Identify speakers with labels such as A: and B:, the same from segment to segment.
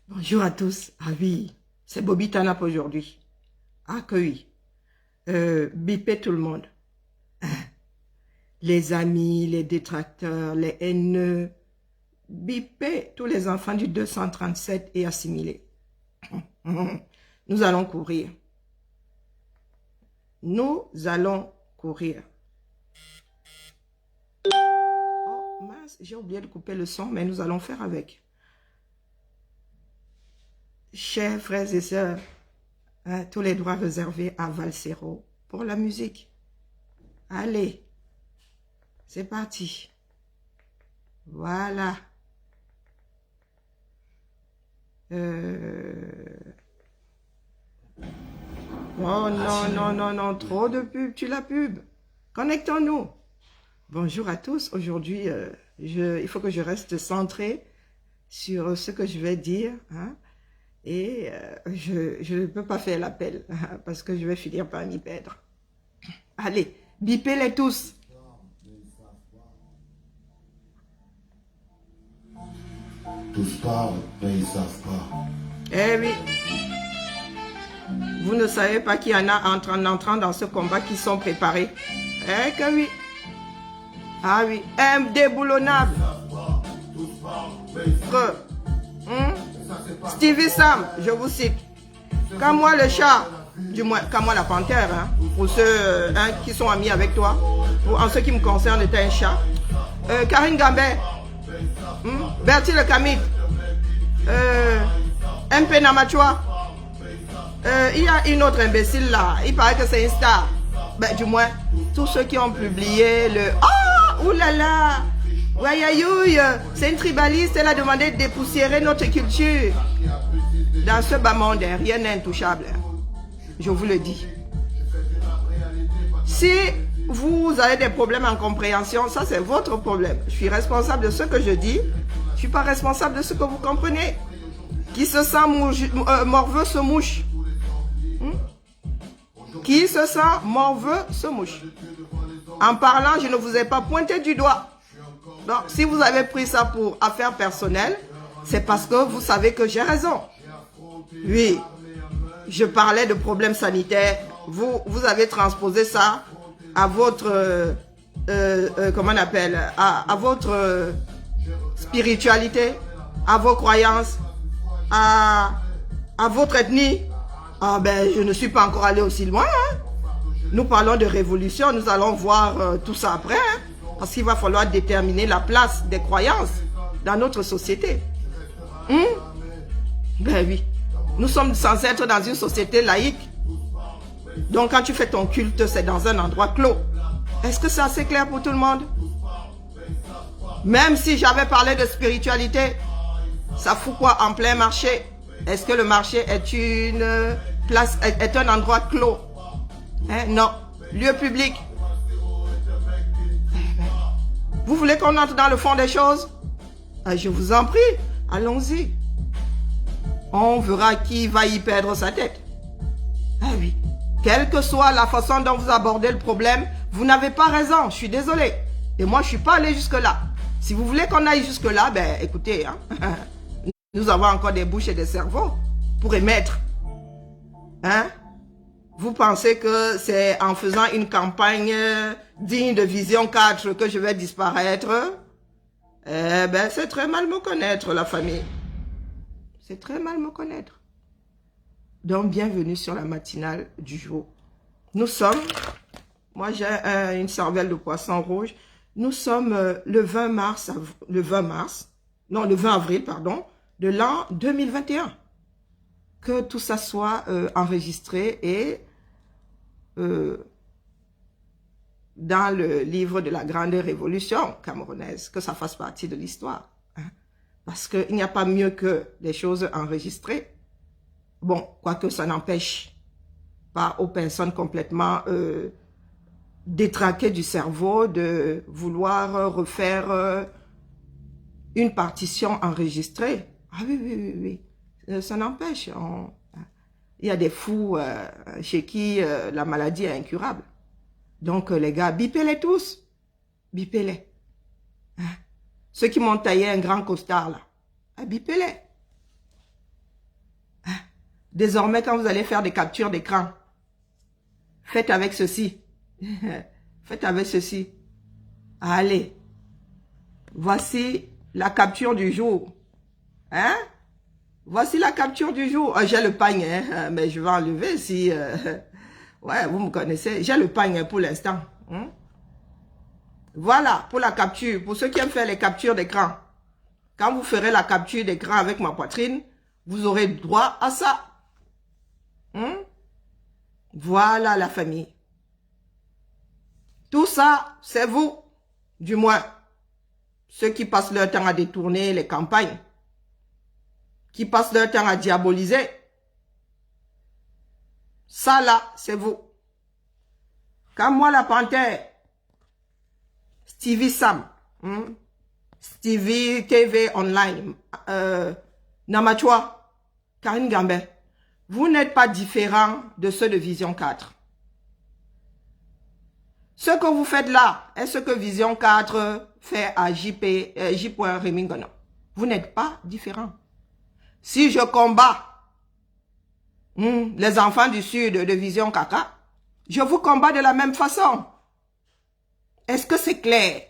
A: Bonjour à tous. Ah oui, c'est Bobby Tanap aujourd'hui. Accueilli. Bipez tout le monde. Les amis, les détracteurs, les haineux. Bipez tous les enfants du 237 et assimilés. Nous allons courir. Nous allons courir. Oh mince, j'ai oublié de couper le son, mais nous allons faire avec. Chers frères et sœurs, tous les droits réservés à Valsero pour la musique. Allez, c'est parti. Voilà. Oh non, non, non, non, trop de pub, tu la pub. Connectons-nous. Bonjour à tous. Aujourd'hui, il faut que je reste centré sur ce que je vais dire. Hein? Et je ne peux pas faire l'appel parce que je vais finir par m'y perdre. Allez, bipez-les tous.
B: Tous parlent, mais ils ne savent pas.
A: Eh oui. Vous ne savez pas qu'il y en a entrant dans ce combat qui sont préparés. Eh que oui. Ah oui. Indéboulonnable. Stevie Sam, je vous cite. Quand moi le chat, du moins, quand moi la panthère, hein, pour ceux qui sont amis avec toi, en ce qui me concerne, t'es un chat. Karine Gambet, Bertie le Camille, MP Namachua, il y a une autre imbécile là, il paraît que c'est une star. Ben, du moins, tous ceux qui ont publié le... Oh, oulala, Wayayoui, c'est une tribaliste, elle a demandé de dépoussiérer notre culture. Dans ce bas monde, rien n'est intouchable. Je vous le dis. Si vous avez des problèmes en compréhension, ça c'est votre problème. Je suis responsable de ce que je dis. Je ne suis pas responsable de ce que vous comprenez. Qui se sent morveux se mouche. Qui se sent morveux se mouche. En parlant, je ne vous ai pas pointé du doigt. Donc, si vous avez pris ça pour affaire personnelle, c'est parce que vous savez que j'ai raison. Oui, je parlais de problèmes sanitaires. Vous avez transposé ça à votre, comment on appelle, à votre spiritualité, à vos croyances, à votre ethnie. Ah ben, je ne suis pas encore allé aussi loin. Hein. Nous parlons de révolution, nous allons voir tout ça après. Hein, parce qu'il va falloir déterminer la place des croyances dans notre société. Ben oui. Nous sommes censés être dans une société laïque. Donc quand tu fais ton culte, c'est dans un endroit clos. Est-ce que c'est assez clair pour tout le monde? Même si j'avais parlé de spiritualité, ça fout quoi en plein marché? Est-ce que le marché est une place, est un endroit clos? Hein? Non. Lieu public. Vous voulez qu'on entre dans le fond des choses? Je vous en prie, allons-y. On verra qui va y perdre sa tête. Ah oui. Quelle que soit la façon dont vous abordez le problème, vous n'avez pas raison, je suis désolé. Et moi, je ne suis pas allé jusque-là. Si vous voulez qu'on aille jusque-là, ben écoutez, hein, nous avons encore des bouches et des cerveaux pour émettre. Hein? Vous pensez que c'est en faisant une campagne digne de Vision 4 que je vais disparaître? Eh ben, c'est très mal me connaître, la famille. C'est très mal me connaître. Donc, bienvenue sur la matinale du jour. Nous sommes, moi j'ai une cervelle de poisson rouge. Nous sommes le 20 avril, pardon, de l'an 2021. Que tout ça soit enregistré et dans le livre de la grande révolution camerounaise, que ça fasse partie de l'histoire. Hein? Parce qu'il n'y a pas mieux que des choses enregistrées. Bon, quoique ça n'empêche pas aux personnes complètement détraquées du cerveau de vouloir refaire une partition enregistrée. Ah oui, oui, oui, oui. Ça n'empêche. Il y a des fous chez qui la maladie est incurable. Donc, les gars, bipez-les tous. Bipez-les. Hein? Ceux qui m'ont taillé un grand costard, là. Bipez-les. Désormais, quand vous allez faire des captures d'écran, faites avec ceci. Faites avec ceci. Allez. Voici la capture du jour. Hein? Voici la capture du jour. J'ai le pagne, hein, mais je vais enlever si... ouais, vous me connaissez. J'ai le pagne pour l'instant. Hein? Voilà, pour la capture. Pour ceux qui aiment faire les captures d'écran. Quand vous ferez la capture d'écran avec ma poitrine, vous aurez droit à ça. Hein? Voilà la famille. Tout ça, c'est vous. Du moins, ceux qui passent leur temps à détourner les campagnes. Qui passent leur temps à diaboliser. Ça là, c'est vous. Quand moi, la panthère, Stevie Sam, Stevie TV Online, Namachua, Karine Gambé, vous n'êtes pas différents de ceux de Vision 4. Ce que vous faites là est ce que Vision 4 fait à J.Remingono. Vous n'êtes pas différents. Si je combats les enfants du Sud de Vision Kaka, je vous combats de la même façon. Est-ce que c'est clair?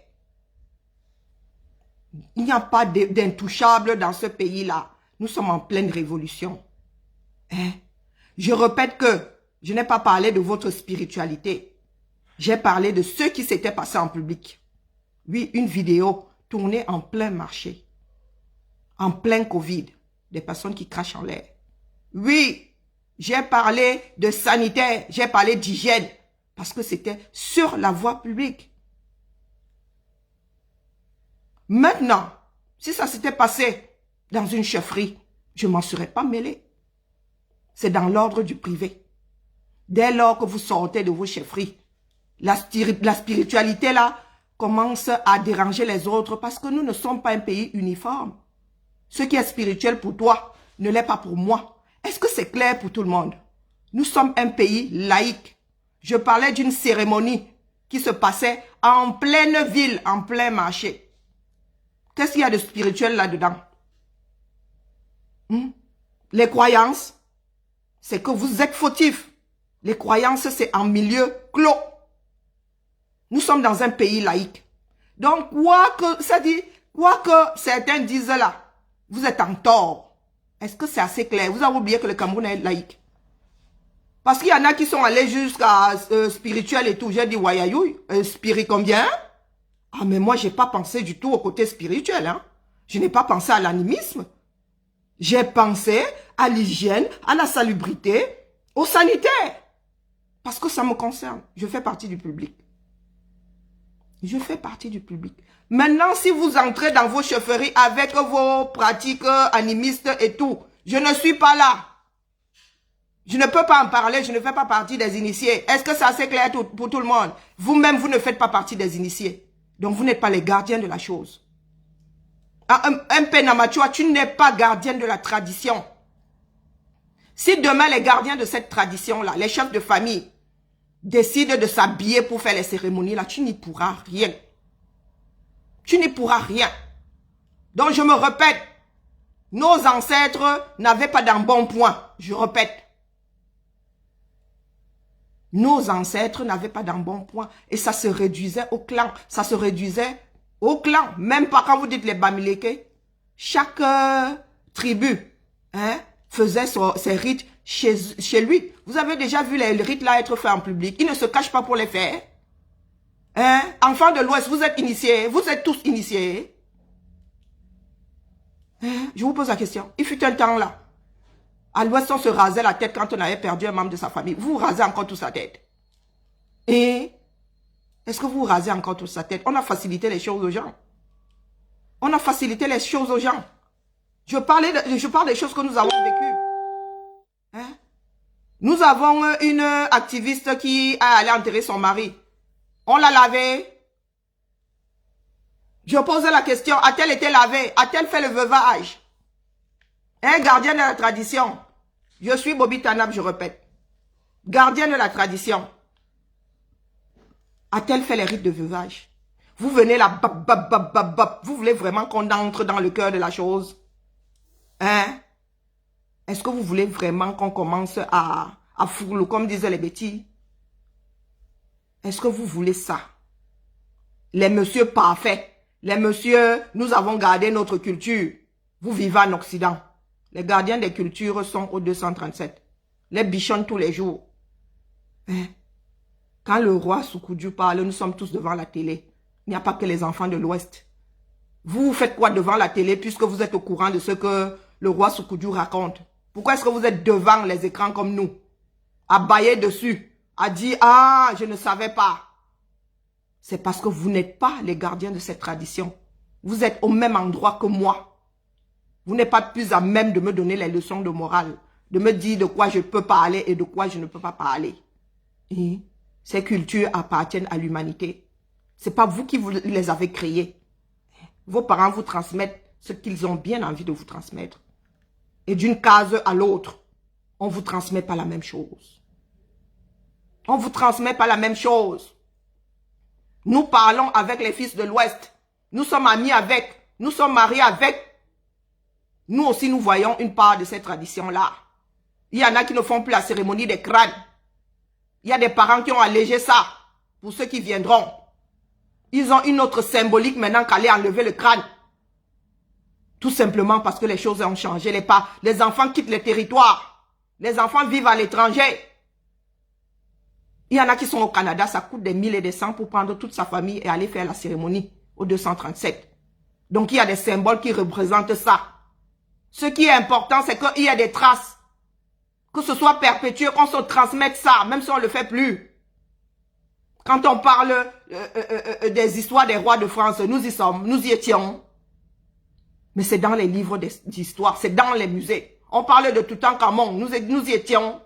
A: Il n'y a pas d'intouchable dans ce pays-là. Nous sommes en pleine révolution. Hein? Je répète que je n'ai pas parlé de votre spiritualité. J'ai parlé de ce qui s'était passé en public. Oui, une vidéo tournée en plein marché. En plein Covid. Des personnes qui crachent en l'air. Oui, j'ai parlé de sanitaire. J'ai parlé d'hygiène. Parce que c'était sur la voie publique. Maintenant, si ça s'était passé dans une chefferie, je ne m'en serais pas mêlé. C'est dans l'ordre du privé. Dès lors que vous sortez de vos chefferies, la spiritualité là commence à déranger les autres parce que nous ne sommes pas un pays uniforme. Ce qui est spirituel pour toi ne l'est pas pour moi. Est-ce que c'est clair pour tout le monde? Nous sommes un pays laïque. Je parlais d'une cérémonie qui se passait en pleine ville, en plein marché. Qu'est-ce qu'il y a de spirituel là-dedans? Les croyances, c'est que vous êtes fautifs. Les croyances, c'est en milieu clos. Nous sommes dans un pays laïque. Donc, quoi que certains disent là, vous êtes en tort. Est-ce que c'est assez clair? Vous avez oublié que le Cameroun est laïque. Parce qu'il y en a qui sont allés jusqu'à spirituel et tout. J'ai dit, wayayoui, spirit combien? Ah, mais moi, j'ai pas pensé du tout au côté spirituel. Hein. Je n'ai pas pensé à l'animisme. J'ai pensé à l'hygiène, à la salubrité, au sanitaire. Parce que ça me concerne. Je fais partie du public. Je fais partie du public. Maintenant, si vous entrez dans vos chefferies avec vos pratiques animistes et tout, je ne suis pas là. Je ne peux pas en parler, je ne fais pas partie des initiés. Est-ce que c'est assez clair pour tout le monde? Vous-même, vous ne faites pas partie des initiés. Donc, vous n'êtes pas les gardiens de la chose. Un Penamachua, tu n'es pas gardien de la tradition. Si demain, les gardiens de cette tradition-là, les chefs de famille, décident de s'habiller pour faire les cérémonies, là, tu n'y pourras rien. Tu n'y pourras rien. Donc, je me répète, nos ancêtres n'avaient pas d'embonpoint. Je répète. Nos ancêtres n'avaient pas d'embonpoint. Et ça se réduisait au clan. Ça se réduisait au clan. Même pas quand vous dites les Bamileke. Chaque tribu faisait ses rites chez lui. Vous avez déjà vu les rites là être faits en public. Ils ne se cachent pas pour les faire. Enfants de l'Ouest, vous êtes initiés. Vous êtes tous initiés. Je vous pose la question. Il fut un temps là. À l'Ouest, on se rasait la tête quand on avait perdu un membre de sa famille. Vous rasez encore toute sa tête. Et est-ce que vous rasez encore toute sa tête? On a facilité les choses aux gens. On a facilité les choses aux gens. Je parle des choses que nous avons vécues. Nous avons une activiste qui a allé enterrer son mari. On l'a lavé. Je posais la question, a-t-elle été lavée? A-t-elle fait le veuvage? Un gardien de la tradition. Je suis Bobby Tanab, je répète. Gardien de la tradition. A-t-elle fait les rites de veuvage? Vous venez là, bap, bap, bap, bap, bap. Vous voulez vraiment qu'on entre dans le cœur de la chose? Est-ce Est-ce que vous voulez vraiment qu'on commence à fourler, comme disaient les bêtises? Est-ce que vous voulez ça? Les messieurs parfaits, les messieurs, nous avons gardé notre culture. Vous vivez en Occident. Les gardiens des cultures sont au 237. Les bichonnent tous les jours. Hein? Quand le roi Soukoudou parle, nous sommes tous devant la télé. Il n'y a pas que les enfants de l'Ouest. Vous faites quoi devant la télé puisque vous êtes au courant de ce que le roi Soukoudou raconte? Pourquoi est-ce que vous êtes devant les écrans comme nous? À bailler dessus, à dire « Ah, je ne savais pas ». C'est parce que vous n'êtes pas les gardiens de cette tradition. Vous êtes au même endroit que moi. Vous n'êtes pas plus à même de me donner les leçons de morale, de me dire de quoi je peux parler et de quoi je ne peux pas parler. Et ces cultures appartiennent à l'humanité. Ce n'est pas vous qui les avez créées. Vos parents vous transmettent ce qu'ils ont bien envie de vous transmettre. Et d'une case à l'autre, on ne vous transmet pas la même chose. On ne vous transmet pas la même chose. Nous parlons avec les fils de l'Ouest. Nous sommes amis avec. Nous sommes mariés avec. Nous aussi, nous voyons une part de cette tradition-là. Il y en a qui ne font plus la cérémonie des crânes. Il y a des parents qui ont allégé ça pour ceux qui viendront. Ils ont une autre symbolique maintenant qu'aller enlever le crâne. Tout simplement parce que les choses ont changé. Les enfants quittent les territoires. Les enfants vivent à l'étranger. Il y en a qui sont au Canada, ça coûte des 1000 et des cents pour prendre toute sa famille et aller faire la cérémonie au 237. Donc il y a des symboles qui représentent ça. Ce qui est important, c'est qu'il y a des traces. Que ce soit perpétué, qu'on se transmette ça, même si on ne le fait plus. Quand on parle des histoires des rois de France, nous y sommes, nous y étions. Mais c'est dans les livres d'histoire, c'est dans les musées. On parle de Toutankhamon, nous y étions.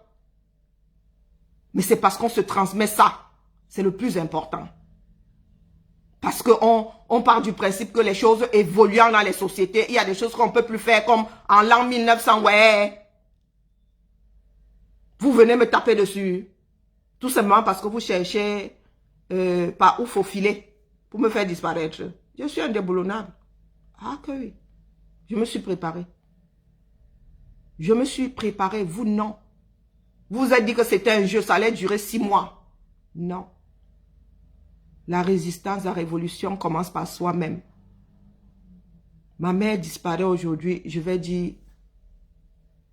A: Mais c'est parce qu'on se transmet ça. C'est le plus important. Parce qu'on part du principe que les choses évoluant dans les sociétés, il y a des choses qu'on ne peut plus faire comme en l'an 1900, ouais. Vous venez me taper dessus. Tout simplement parce que vous cherchez par où faufiler pour me faire disparaître. Je suis indéboulonnable. Ah que oui. Je me suis préparé. Je me suis préparé, vous non. Vous vous êtes dit que c'était un jeu, ça allait durer 6 mois. Non. La résistance, la révolution commence par soi-même. Ma mère disparaît aujourd'hui, je vais dire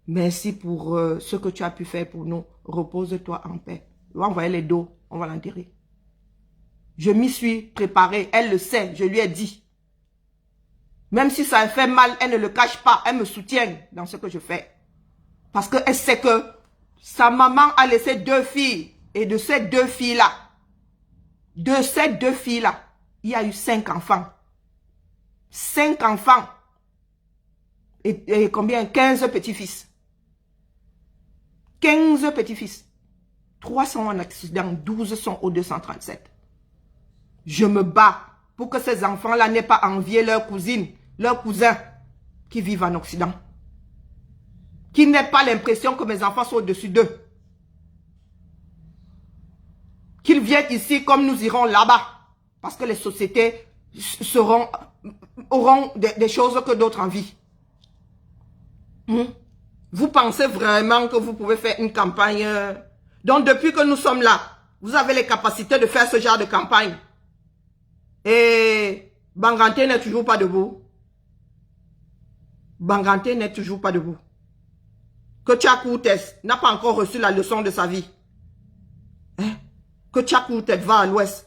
A: merci pour ce que tu as pu faire pour nous. Repose-toi en paix. On va envoyer les dos, on va l'enterrer. Je m'y suis préparée, elle le sait, je lui ai dit. Même si ça fait mal, elle ne le cache pas, elle me soutient dans ce que je fais. Parce qu'elle sait que sa maman a laissé 2 filles. Et de ces 2 filles-là, il y a eu 5 enfants. 5 enfants. Et combien? 15 petits-fils. 15 petits-fils. 3 sont en accident, 12 sont au 237. Je me bats pour que ces enfants-là n'aient pas envié leurs cousines, leurs cousins qui vivent en Occident. Qui n'aient pas l'impression que mes enfants sont au-dessus d'eux. Qu'ils viennent ici comme nous irons là-bas. Parce que les sociétés auront des choses que d'autres envient. Vous pensez vraiment que vous pouvez faire une campagne? Donc depuis que nous sommes là, vous avez les capacités de faire ce genre de campagne. Et Banganté n'est toujours pas debout. Banganté n'est toujours pas debout. Que Tchakoutès n'a pas encore reçu la leçon de sa vie. Hein? Que Tchakoutès va à l'ouest,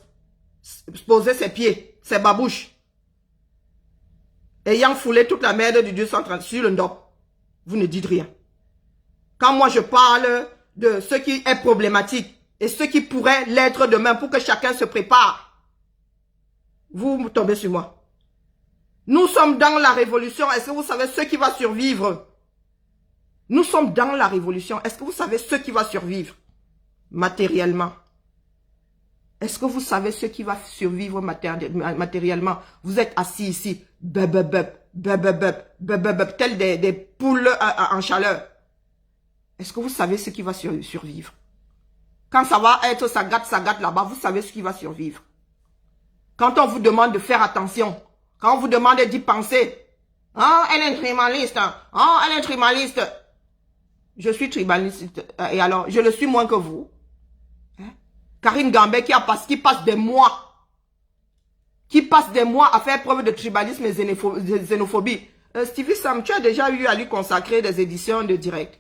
A: poser ses pieds, ses babouches, ayant foulé toute la merde du 230 sur le Ndop. Vous ne dites rien. Quand moi je parle de ce qui est problématique et ce qui pourrait l'être demain pour que chacun se prépare, vous tombez sur moi. Nous sommes dans la révolution. Est-ce que vous savez ce qui va survivre? Nous sommes dans la révolution. Est-ce que vous savez ce qui va survivre matériellement? Est-ce que vous savez ce qui va survivre matériellement? Vous êtes assis ici, tel des poules en chaleur. Est-ce que vous savez ce qui va survivre? Quand ça va être ça gâte là-bas, vous savez ce qui va survivre. Quand on vous demande de faire attention, quand on vous demande d'y penser, oh, elle est trimaliste, oh, elle est trimaliste. Je suis tribaliste. Et alors, je le suis moins que vous. Hein? Karine Gambé qui passe des mois. Qui passe des mois à faire preuve de tribalisme et xénophobie. Stevie Sam, tu as déjà eu à lui consacrer des éditions de direct.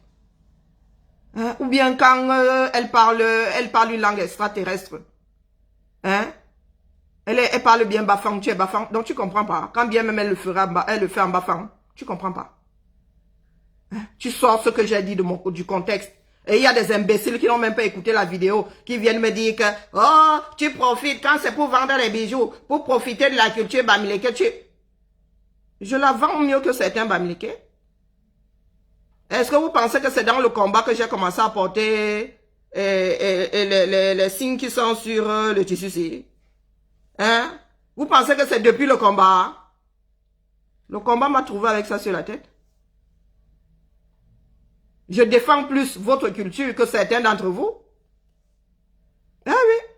A: Hein? Ou bien quand elle parle une langue extraterrestre. Hein? Elle parle bien bafang, tu es bafang, donc tu comprends pas. Quand bien même elle le fait en bafang, tu comprends pas. Hein? Tu sors ce que j'ai dit du contexte. Et il y a des imbéciles qui n'ont même pas écouté la vidéo, qui viennent me dire que, oh, tu profites quand c'est pour vendre les bijoux, pour profiter de la culture bamileke, je la vends mieux que certains bamileke. Est-ce que vous pensez que c'est dans le combat que j'ai commencé à porter les signes qui sont sur le tissu? Hein? Vous pensez que c'est depuis le combat? Le combat m'a trouvé avec ça sur la tête. Je défends plus votre culture que certains d'entre vous. Ah oui.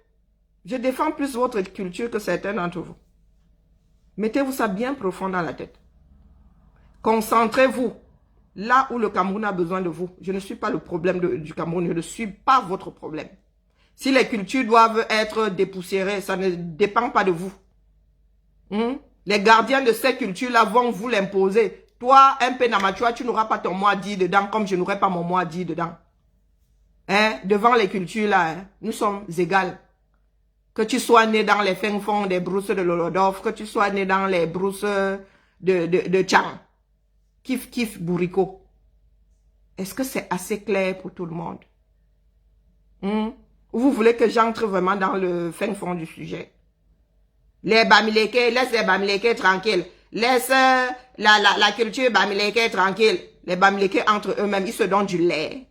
A: Je défends plus votre culture que certains d'entre vous. Mettez-vous ça bien profond dans la tête. Concentrez-vous là où le Cameroun a besoin de vous. Je ne suis pas le problème du Cameroun. Je ne suis pas votre problème. Si les cultures doivent être dépoussiérées, ça ne dépend pas de vous. Les gardiens de ces cultures-là vont vous l'imposer. Toi, un peu Namachua, tu n'auras pas ton mot à dire dedans comme je n'aurai pas mon mot à dire dedans. Hein? Devant les cultures-là, hein? Nous sommes égales. Que tu sois né dans les fins fonds des brousses de Lolodov, que tu sois né dans les brousses de Tchang. Kif, kif, bourrico. Est-ce que c'est assez clair pour tout le monde? Vous voulez que j'entre vraiment dans le fin fond du sujet? Les Bamileke, laisse les Bamileke tranquilles. Laisse la culture Bamileke tranquille. Les Bamileke entre eux-mêmes, ils se donnent du lait.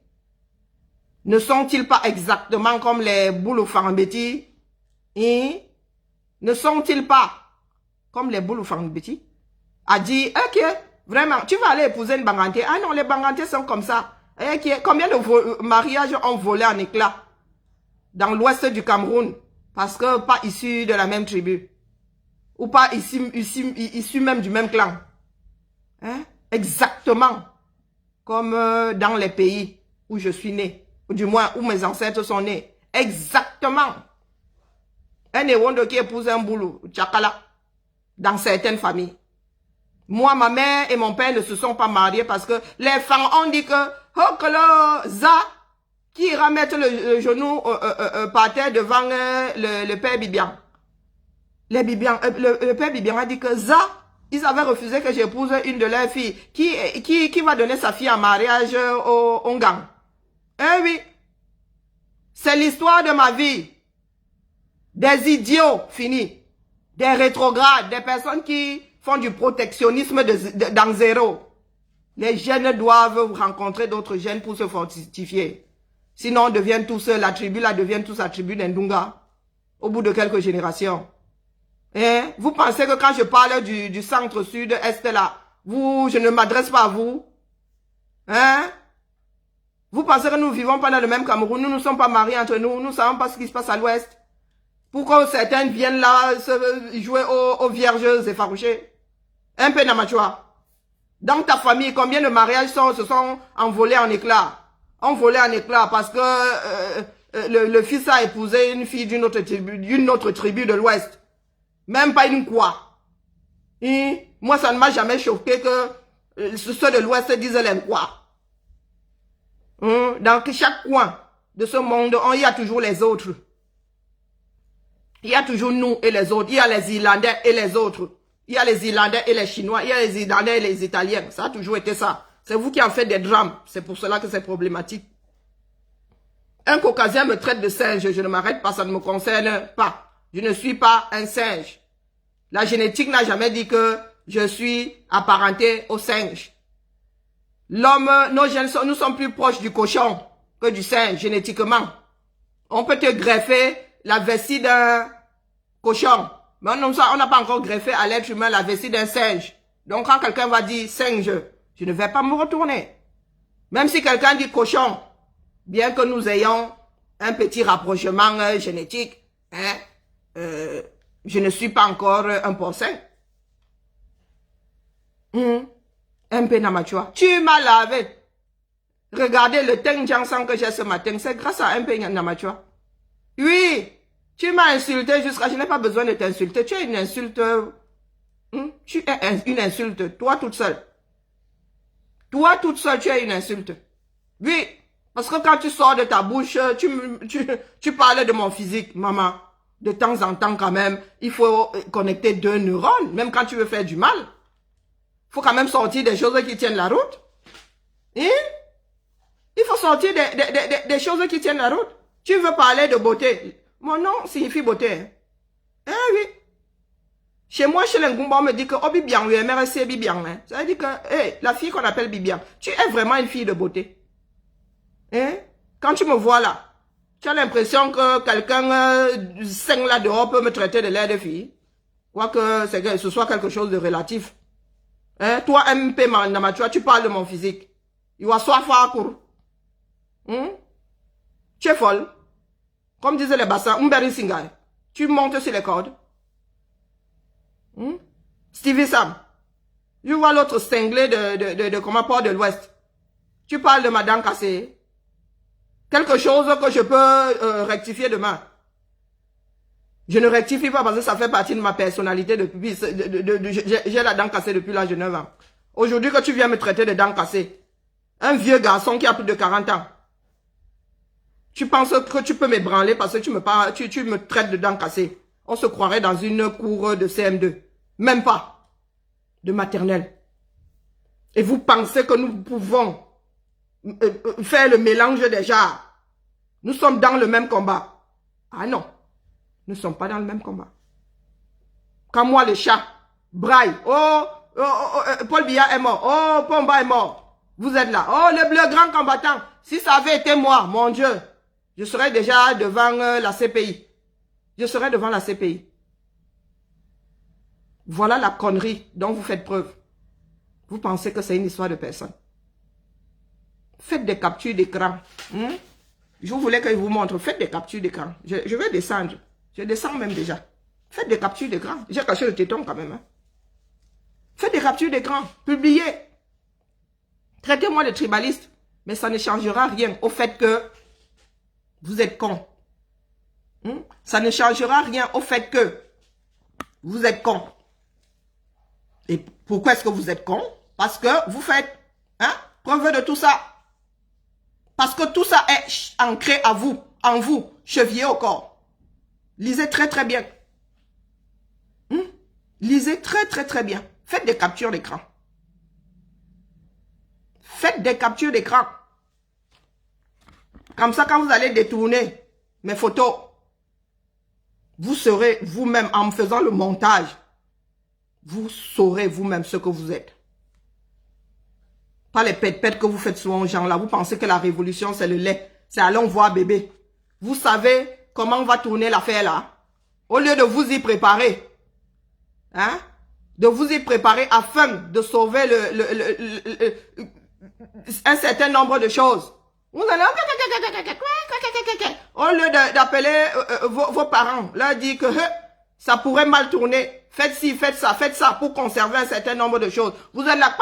A: Ne sont-ils pas exactement comme les Bouloufambeti? Ne sont-ils pas comme les Bouloufambeti? A dit, ok, vraiment, tu vas aller épouser une Banganté. Ah non, les Bangantés sont comme ça. Combien de mariages ont volé en éclats dans l'ouest du Cameroun? Parce que pas issus de la même tribu. Ou pas issus même du même clan. Hein? Exactement. Comme dans les pays où je suis né. Ou du moins où mes ancêtres sont nés. Exactement. Un Ewondo qui épouse un boulou, Tchakala. Dans certaines familles. Moi, ma mère et mon père ne se sont pas mariés parce que les femmes ont dit que Hokolo Za qui ira mettre le genou par terre devant le père Bibian. Le père Bibian a dit que ça, ils avaient refusé que j'épouse une de leurs filles qui va donner sa fille en mariage au Ongang. Eh oui, c'est l'histoire de ma vie. Des idiots finis, des rétrogrades, des personnes qui font du protectionnisme dans zéro. Les jeunes doivent rencontrer d'autres jeunes pour se fortifier. Sinon, on devient tous, la tribu là devient tous la tribu d'Indunga. Au bout de quelques générations. Hein? Vous pensez que quand je parle du centre sud-est là, je ne m'adresse pas à vous? Hein? Vous pensez que nous vivons pas dans le même Cameroun? Nous ne sommes pas mariés entre nous. Nous ne savons pas ce qui se passe à l'ouest. Pourquoi certains viennent là jouer aux vierges effarouchées? Un peu Namachua. Dans ta famille, combien de mariages se sont envolés en éclats? Envolés en éclats parce que le fils a épousé une fille d'une autre tribu de l'ouest. Même pas une quoi. Moi, ça ne m'a jamais choqué que ceux de l'ouest disent les quoi. Dans chaque coin de ce monde, il y a toujours les autres. Il y a toujours nous et les autres. Il y a les Irlandais et les autres. Il y a les Irlandais et les Chinois. Il y a les Irlandais et les Italiens. Ça a toujours été ça. C'est vous qui en faites des drames. C'est pour cela que c'est problématique. Un Caucasien me traite de singe. Je ne m'arrête pas. Ça ne me concerne pas. Je ne suis pas un singe. La génétique n'a jamais dit que je suis apparenté au singe. L'homme, nos gènes, nous sommes plus proches du cochon que du singe, génétiquement. On peut te greffer la vessie d'un cochon. Mais on n'a pas encore greffé à l'être humain la vessie d'un singe. Donc quand quelqu'un va dire singe, je ne vais pas me retourner. Même si quelqu'un dit cochon, bien que nous ayons un petit rapprochement génétique, je ne suis pas encore un porcin. Un peu Namachua. Tu m'as lavé. Regardez le Teng Jiangsang que j'ai ce matin. C'est grâce à un peu Namachua. Oui. Tu m'as insulté jusqu'à... Je n'ai pas besoin de t'insulter. Tu es une insulte... Tu es une insulte. Toi toute seule. Toi toute seule, tu es une insulte. Oui. Parce que quand tu sors de ta bouche, tu parles de mon physique, maman. De temps en temps quand même, il faut connecter 2 neurones. Même quand tu veux faire du mal. Il faut quand même sortir des choses qui tiennent la route. Hein? Il faut sortir des choses qui tiennent la route. Tu veux parler de beauté. Mon nom signifie beauté. Eh oui. Chez moi, chez les Ngumba, on me dit que oh Bibian, oui, MRC Bibian. Hein. Ça veut dire que hey, la fille qu'on appelle Bibian, tu es vraiment une fille de beauté. Hein? Quand tu me vois là, tu as l'impression que quelqu'un 5 là dehors peut me traiter de l'air de fille. Quoique ce soit quelque chose de relatif. Hein? Toi, MP Namatua, tu parles de mon physique. Il va soit fort court. Tu es folle. Comme disaient les bassins, Mberi Singai. Tu montes sur les cordes. Stevie Sam. Je vois l'autre cinglé de comment port de l'Ouest. Tu parles de ma dent cassée. Quelque chose que je peux rectifier demain. Je ne rectifie pas parce que ça fait partie de ma personnalité depuis... J'ai la dent cassée depuis l'âge de 9 ans. Aujourd'hui que tu viens me traiter de dent cassée. Un vieux garçon qui a plus de 40 ans. Tu penses que tu peux m'ébranler parce que tu me traites de dents cassées. On se croirait dans une cour de CM2. Même pas. De maternelle. Et vous pensez que nous pouvons faire le mélange des genres. Nous sommes dans le même combat. Ah non. Nous ne sommes pas dans le même combat. Quand moi, le chat, braille. Paul Biya est mort. Oh, Pomba est mort. Vous êtes là. Oh, le grand combattant. Si ça avait été moi, mon Dieu, je serais déjà devant la CPI. Je serais devant la CPI. Voilà la connerie dont vous faites preuve. Vous pensez que c'est une histoire de personne. Faites des captures d'écran. Je voulais que je vous montre. Faites des captures d'écran. Je vais descendre. Je descends même déjà. Faites des captures d'écran. J'ai caché le téton quand même. Hein. Faites des captures d'écran. Publiez. Traitez-moi de tribaliste. Mais ça ne changera rien au fait que vous êtes con. Ça ne changera rien au fait que vous êtes con. Et pourquoi est-ce que vous êtes con? Parce que vous faites preuve de tout ça. Parce que tout ça est ancré à vous, en vous, chevillé au corps. Lisez très très bien. Lisez très très très bien. Faites des captures d'écran. Faites des captures d'écran. Comme ça, quand vous allez détourner mes photos, vous serez vous-même, en me faisant le montage, vous saurez vous-même ce que vous êtes. Pas les pètes-pètes que vous faites souvent aux gens là. Vous pensez que la révolution, c'est le lait. C'est allons voir bébé. Vous savez comment on va tourner l'affaire là. Au lieu de vous y préparer. De vous y préparer afin de sauver un certain nombre de choses. Vous allez... Au lieu d'appeler vos parents, leur dire que ça pourrait mal tourner. Faites ci, faites ça pour conserver un certain nombre de choses. Vous êtes là.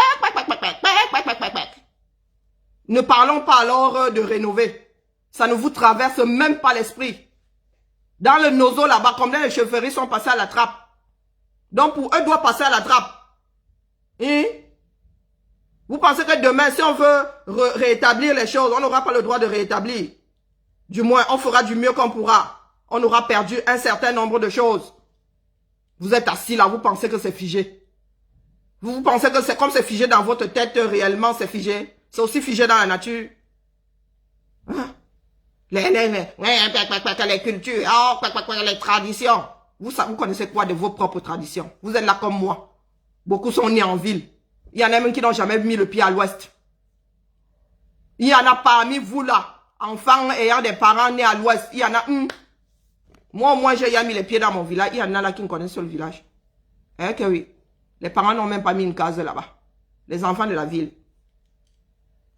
A: Ne parlons pas alors de rénover. Ça ne vous traverse même pas l'esprit. Dans le nozo là-bas, combien de chauffeuries sont passées à la trappe? Donc pour eux, doit passer à la trappe. Vous pensez que demain, si on veut rétablir les choses, on n'aura pas le droit de rétablir. Du moins, on fera du mieux qu'on pourra. On aura perdu un certain nombre de choses. Vous êtes assis là, vous pensez que c'est figé. Vous pensez que c'est comme c'est figé dans votre tête, réellement c'est figé. C'est aussi figé dans la nature. Les cultures, les traditions. Vous connaissez quoi de vos propres traditions? Vous êtes là comme moi. Beaucoup sont nés en ville. Il y en a même qui n'ont jamais mis le pied à l'ouest. Il y en a parmi vous là, enfants ayant des parents nés à l'ouest. Il y en a Moi, au moins, j'ai mis les pieds dans mon village. Il y en a là qui me connaissent sur le village. Que oui. Les parents n'ont même pas mis une case là-bas. Les enfants de la ville.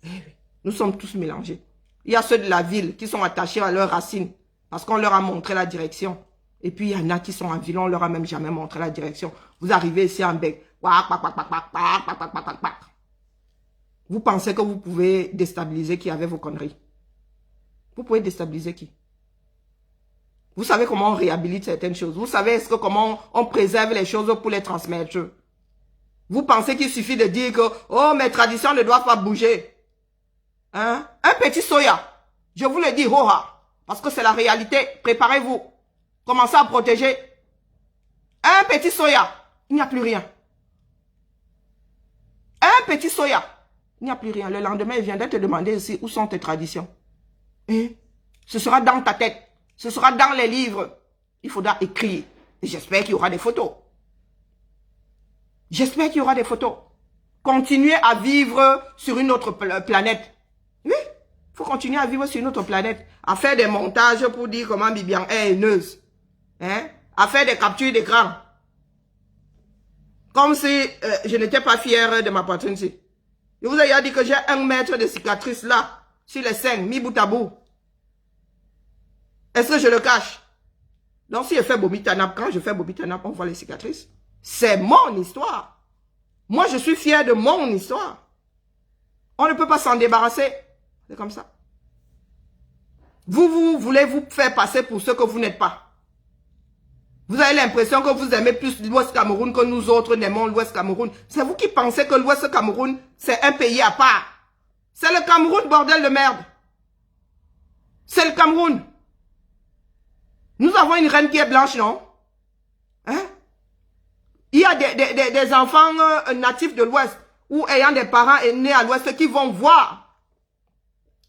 A: Eh oui. Nous sommes tous mélangés. Il y a ceux de la ville qui sont attachés à leurs racines. Parce qu'on leur a montré la direction. Et puis, il y en a qui sont en ville. On leur a même jamais montré la direction. Vous arrivez ici en bec. Vous pensez que vous pouvez déstabiliser qui avec vos conneries? Vous pouvez déstabiliser qui? Vous savez comment on réhabilite certaines choses. Vous savez comment on préserve les choses pour les transmettre. Vous pensez qu'il suffit de dire que « Oh, mes traditions ne doivent pas bouger. » Hein? Un petit soya. Je vous le dis, hoha. Parce que c'est la réalité. Préparez-vous. Commencez à protéger. Un petit soya. Il n'y a plus rien. Un petit soya. Il n'y a plus rien. Le lendemain, il viendra te demander aussi où sont tes traditions. Et ce sera dans ta tête. Ce sera dans les livres. Il faudra écrire. Et j'espère qu'il y aura des photos. J'espère qu'il y aura des photos. Continuez à vivre sur une autre planète. Oui, il faut continuer à vivre sur une autre planète. À faire des montages pour dire comment Bibian est haineuse. Hein? À faire des captures d'écran. Comme si je n'étais pas fière de ma poitrine. Je vous ai dit que j'ai 1 mètre de cicatrices là, sur les seins, mis bout à bout. Est-ce que je le cache? Donc si je fais Bobby Tanap, quand je fais Bobby Tanap, on voit les cicatrices. C'est mon histoire. Moi, je suis fier de mon histoire. On ne peut pas s'en débarrasser. C'est comme ça. Vous voulez vous faire passer pour ce que vous n'êtes pas. Vous avez l'impression que vous aimez plus l'Ouest Cameroun que nous autres n'aimons l'Ouest Cameroun. C'est vous qui pensez que l'Ouest Cameroun, c'est un pays à part. C'est le Cameroun, bordel de merde. C'est le Cameroun. Nous avons une reine qui est blanche, non? Hein? Il y a des enfants natifs de l'Ouest ou ayant des parents nés à l'Ouest qui vont voir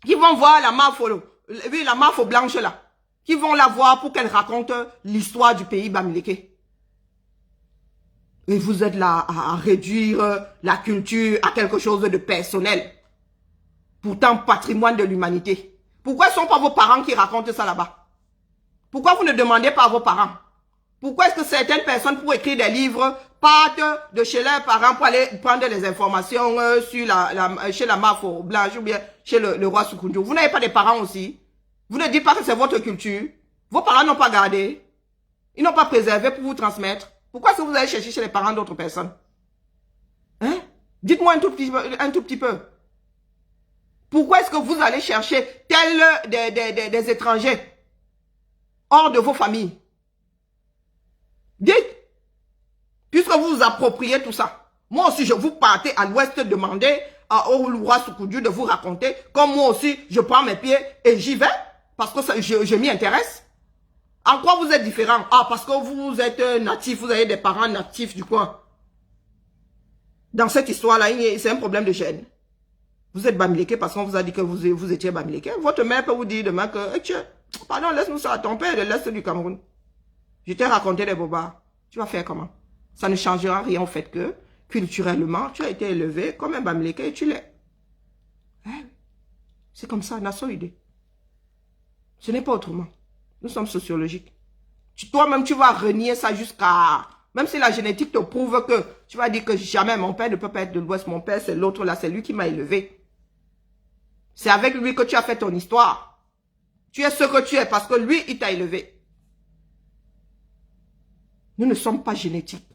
A: la mafo blanche là, qui vont la voir pour qu'elle raconte l'histoire du pays Bamileke. Et vous êtes là à réduire la culture à quelque chose de personnel. Pourtant, patrimoine de l'humanité. Pourquoi ce ne sont pas vos parents qui racontent ça là-bas? Pourquoi vous ne demandez pas à vos parents? Pourquoi est-ce que certaines personnes, pour écrire des livres, partent de chez leurs parents pour aller prendre les informations chez la Mafo Blanche ou bien chez le roi Soukoundou? Vous n'avez pas des parents aussi? Vous ne dites pas que c'est votre culture? Vos parents n'ont pas gardé? Ils n'ont pas préservé pour vous transmettre? Pourquoi est-ce que vous allez chercher chez les parents d'autres personnes? Hein? Dites-moi un tout petit peu. Pourquoi est-ce que vous allez chercher des étrangers hors de vos familles? Dites, puisque vous vous appropriez tout ça. Moi aussi, je vous partez à l'ouest demander au roi Soukoudou de vous raconter, comme moi aussi, je prends mes pieds et j'y vais, parce que je m'y intéresse. En quoi vous êtes différent? Ah, parce que vous êtes natif, vous avez des parents natifs du coin. Dans cette histoire-là, c'est un problème de gêne. Vous êtes Bamileke parce qu'on vous a dit que vous étiez Bamileke. Votre mère peut vous dire demain que, pardon, laisse-nous ça, ton père est de l'Est du Cameroun. Je t'ai raconté des bobards. Tu vas faire comment? Ça ne changera rien au fait que, culturellement, tu as été élevé comme un Bamileke et tu l'es. Hein? C'est comme ça, Nassau idée. Ce n'est pas autrement. Nous sommes sociologiques. Toi-même, tu vas renier ça jusqu'à... Même si la génétique te prouve que tu vas dire que jamais mon père ne peut pas être de l'Ouest, mon père c'est l'autre là, c'est lui qui m'a élevé. C'est avec lui que tu as fait ton histoire. Tu es ce que tu es parce que lui, il t'a élevé. Nous ne sommes pas génétiques.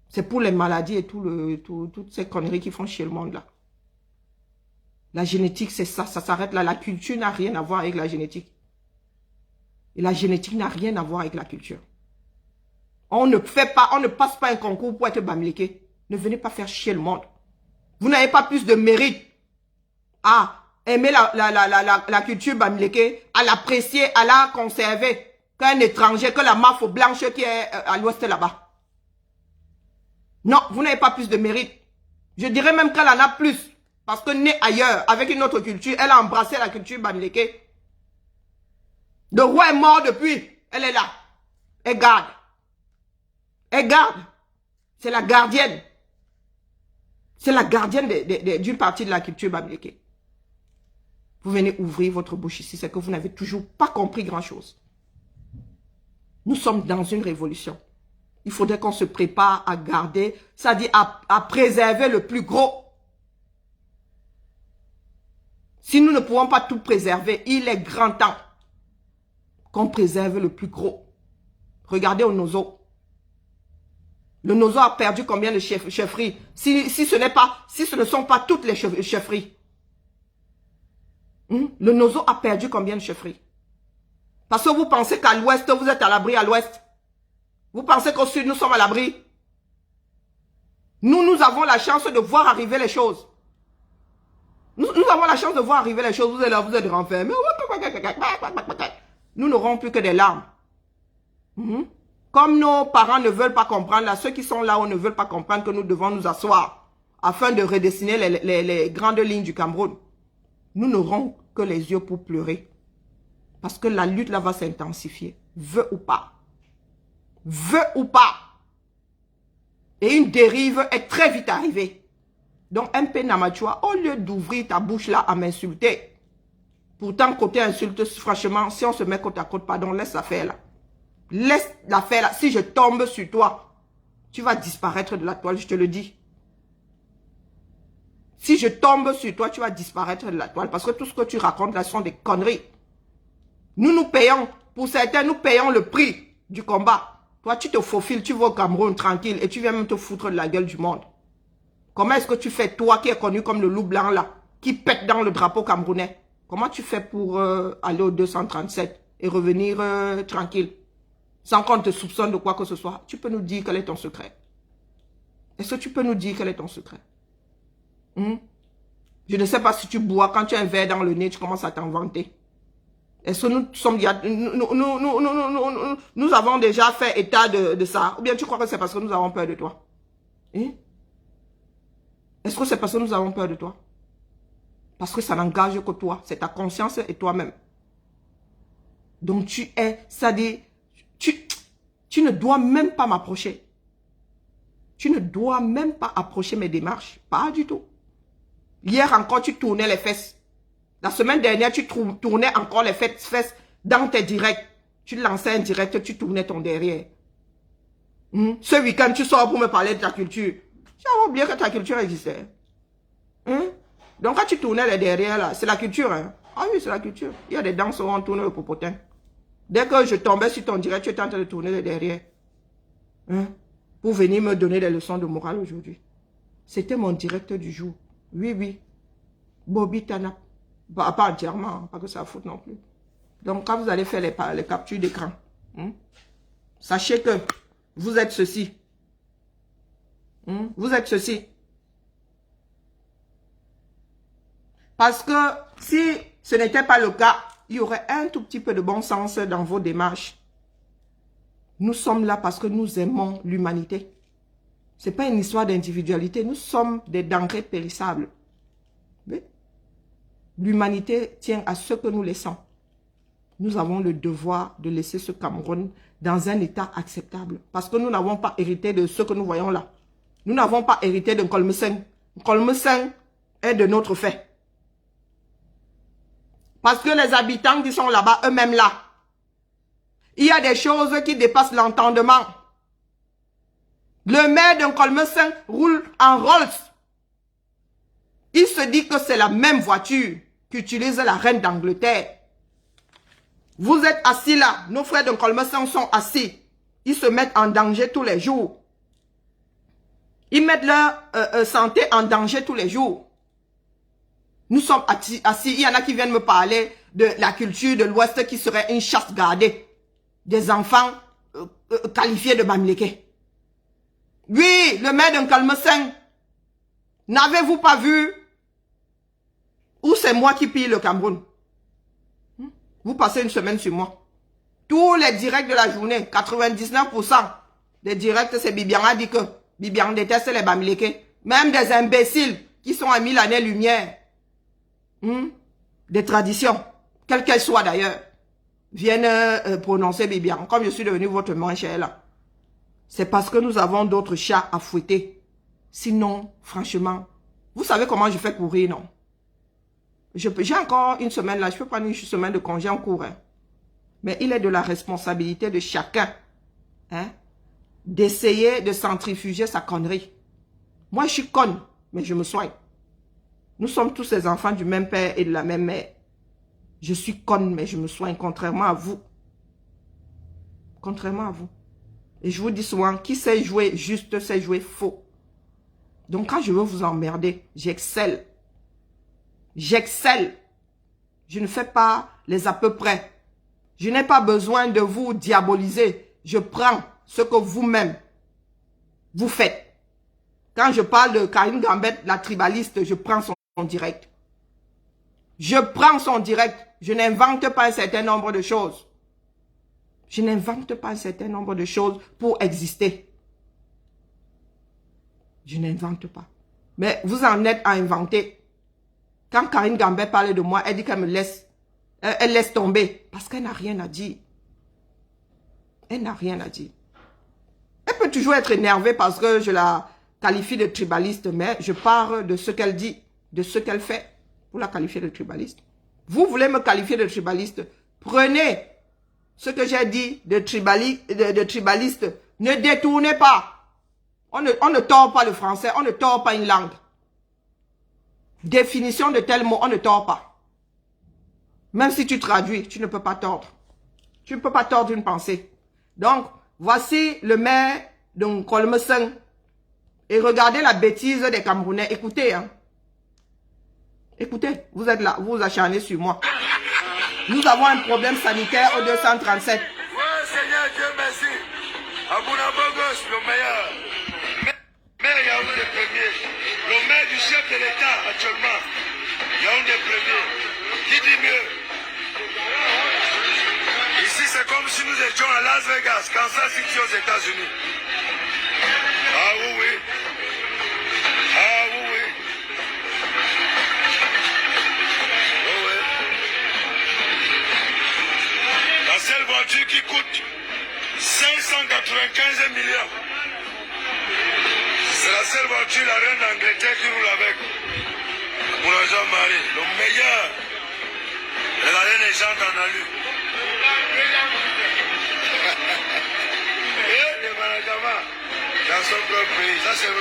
A: C'est pour les maladies et toutes ces conneries qui font chier le monde là. La génétique, c'est ça, ça s'arrête là. La culture n'a rien à voir avec la génétique. Et la génétique n'a rien à voir avec la culture. On ne passe pas un concours pour être Bamileke. Ne venez pas faire chier le monde. Vous n'avez pas plus de mérite à aimer la culture Bamileke, à l'apprécier, à la conserver, qu'un étranger, que la mafia blanche qui est à l'ouest là-bas. Non, vous n'avez pas plus de mérite. Je dirais même qu'elle en a plus. Parce que née ailleurs, avec une autre culture, elle a embrassé la culture Bamileke. Le roi est mort depuis. Elle est là. Elle garde. Elle garde. C'est la gardienne. C'est la gardienne d'une partie de la culture Bamileke. Vous venez ouvrir votre bouche ici, c'est que vous n'avez toujours pas compris grand-chose. Nous sommes dans une révolution. Il faudrait qu'on se prépare à garder, c'est-à-dire à préserver le plus gros. Si nous ne pouvons pas tout préserver, il est grand temps qu'on préserve le plus gros. Regardez au Nozo. Le Nozo a perdu combien de chefferies? Si ce ne sont pas toutes les chefferies. Le Nozo a perdu combien de chefferies? Parce que vous pensez qu'à l'ouest, vous êtes à l'abri à l'ouest. Vous pensez qu'au sud, nous sommes à l'abri. Nous avons la chance de voir arriver les choses. Nous avons la chance de voir arriver les choses. Vous êtes là, vous êtes renfermés. Nous n'aurons plus que des larmes. Comme nos parents ne veulent pas comprendre, là, ceux qui sont là-haut ne veulent pas comprendre que nous devons nous asseoir afin de redessiner les grandes lignes du Cameroun. Nous n'aurons que les yeux pour pleurer. Parce que la lutte là va s'intensifier. Veut ou pas. Veut ou pas. Et une dérive est très vite arrivée. Donc MP Namachua, au lieu d'ouvrir ta bouche là à m'insulter, pourtant côté insulte, franchement, si on se met côte à côte, pardon, laisse l'affaire là. Laisse l'affaire là. Si je tombe sur toi, tu vas disparaître de la toile, je te le dis. Si je tombe sur toi, tu vas disparaître de la toile. Parce que tout ce que tu racontes là sont des conneries. Nous payons, pour certains, nous payons le prix du combat. Toi, tu te faufiles, tu vas au Cameroun tranquille et tu viens même te foutre de la gueule du monde. Comment est-ce que tu fais, toi qui es connu comme le loup blanc là, qui pète dans le drapeau camerounais? Comment tu fais pour aller au 237 et revenir tranquille? Sans qu'on te soupçonne de quoi que ce soit. Tu peux nous dire quel est ton secret? Est-ce que tu peux nous dire quel est ton secret? Je ne sais pas si tu bois, quand tu as un verre dans le nez, tu commences à t'en vanter. Est-ce que nous avons déjà fait état de ça? Ou bien tu crois que c'est parce que nous avons peur de toi? Est-ce que c'est parce que nous avons peur de toi? Parce que ça n'engage que toi. C'est ta conscience et toi-même. Donc tu es, ça dit, tu ne dois même pas m'approcher. Tu ne dois même pas approcher mes démarches. Pas du tout. Hier encore, tu tournais les fesses. La semaine dernière, tu tournais encore les fesses dans tes directs. Tu lançais un direct, tu tournais ton derrière. Ce week-end, tu sors pour me parler de ta culture. J'avais oublié que ta culture existait. Donc quand tu tournais les derrière, là, c'est la culture. Ah oui, c'est la culture. Il y a des danses où on tourne le popotin. Dès que je tombais sur ton direct, tu étais en train de tourner les derrière. Pour venir me donner des leçons de morale aujourd'hui. C'était mon direct du jour. Oui. Bobby Tanap. Bah, pas entièrement, pas que ça foute non plus. Donc, quand vous allez faire les captures d'écran, sachez que vous êtes ceci. Vous êtes ceci. Parce que si ce n'était pas le cas, il y aurait un tout petit peu de bon sens dans vos démarches. Nous sommes là parce que nous aimons l'humanité. Ce n'est pas une histoire d'individualité. Nous sommes des denrées périssables. L'humanité tient à ce que nous laissons. Nous avons le devoir de laisser ce Cameroun dans un état acceptable. Parce que nous n'avons pas hérité de ce que nous voyons là. Nous n'avons pas hérité d'un Kolmeseng. Kolmeseng est de notre fait. Parce que les habitants qui sont là-bas, eux-mêmes là, il y a des choses qui dépassent l'entendement. Le maire d'un Kolmeseng roule en Rolls. Il se dit que c'est la même voiture qu'utilise la reine d'Angleterre. Vous êtes assis là, nos frères d'un Kolmeseng sont assis. Ils se mettent en danger tous les jours. Ils mettent leur santé en danger tous les jours. Nous sommes assis. Il y en a qui viennent me parler de la culture de l'Ouest qui serait une chasse gardée. Des enfants qualifiés de Bamileke. Oui, le maire d'un Kolmeseng. N'avez-vous pas vu où c'est moi qui pille le Cameroun? Vous passez une semaine sur moi. Tous les directs de la journée, 99% des directs, c'est Bibian a dit que Bibian déteste les Bamileke. Même des imbéciles qui sont à 1000 années-lumière des traditions, quelles qu'elles soient d'ailleurs, viennent prononcer Bibian. Comme je suis devenu votre moins cher là. C'est parce que nous avons d'autres chats à fouetter. Sinon, franchement, vous savez comment je fais courir, non? J'ai encore une semaine là, je peux prendre une semaine de congé en cours. Mais il est de la responsabilité de chacun d'essayer de centrifuger sa connerie. Moi, je suis conne, mais je me soigne. Nous sommes tous ces enfants du même père et de la même mère. Je suis conne, mais je me soigne, contrairement à vous. Contrairement à vous. Et je vous dis souvent, qui sait jouer juste, sait jouer faux. Donc quand je veux vous emmerder, j'excelle. J'excelle. Je ne fais pas les à peu près. Je n'ai pas besoin de vous diaboliser. Je prends ce que vous-même, vous faites. Quand je parle de Karine Gambette, la tribaliste, je prends son direct. Je prends son direct. Je n'invente pas un certain nombre de choses. Je n'invente pas un certain nombre de choses pour exister. Je n'invente pas. Mais vous en êtes à inventer. Quand Karine Gambette parle de moi, elle dit qu'elle me laisse. Elle laisse tomber. Parce qu'elle n'a rien à dire. Elle n'a rien à dire. Elle peut toujours être énervée parce que je la qualifie de tribaliste, mais je parle de ce qu'elle dit, de ce qu'elle fait pour la qualifier de tribaliste. Vous voulez me qualifier de tribaliste? Prenez ce que j'ai dit de tribaliste. Ne détournez pas. On ne tord pas le français, on ne tord pas une langue. Définition de tel mot, on ne tord pas. Même si tu traduis, tu ne peux pas tordre. Tu ne peux pas tordre une pensée. Donc, voici le maire de Nkolmeseng. Et regardez la bêtise des Camerounais. Écoutez, hein. Écoutez, vous êtes là, vous vous acharnez sur moi. Nous avons un problème sanitaire au 237.
C: Ouais, Seigneur Dieu, merci. Abouna Bogos, le meilleur. Maire Yaoundé le premier. Le maire du chef de l'État actuellement. Yaoundé le premier. Qui dit mieux? Ici, c'est comme si nous étions à Las Vegas, Kansas City aux États-Unis. Ah oui, oui. Ah oui, oui. Oh, oui. La seule voiture qui coûte 595 millions. C'est la seule voiture, la reine d'Angleterre qui roule avec. Pour la Jean-Marie, le meilleur. Et la reine est Jean Danalu. Et le management dans son propre pays. Ça, c'est le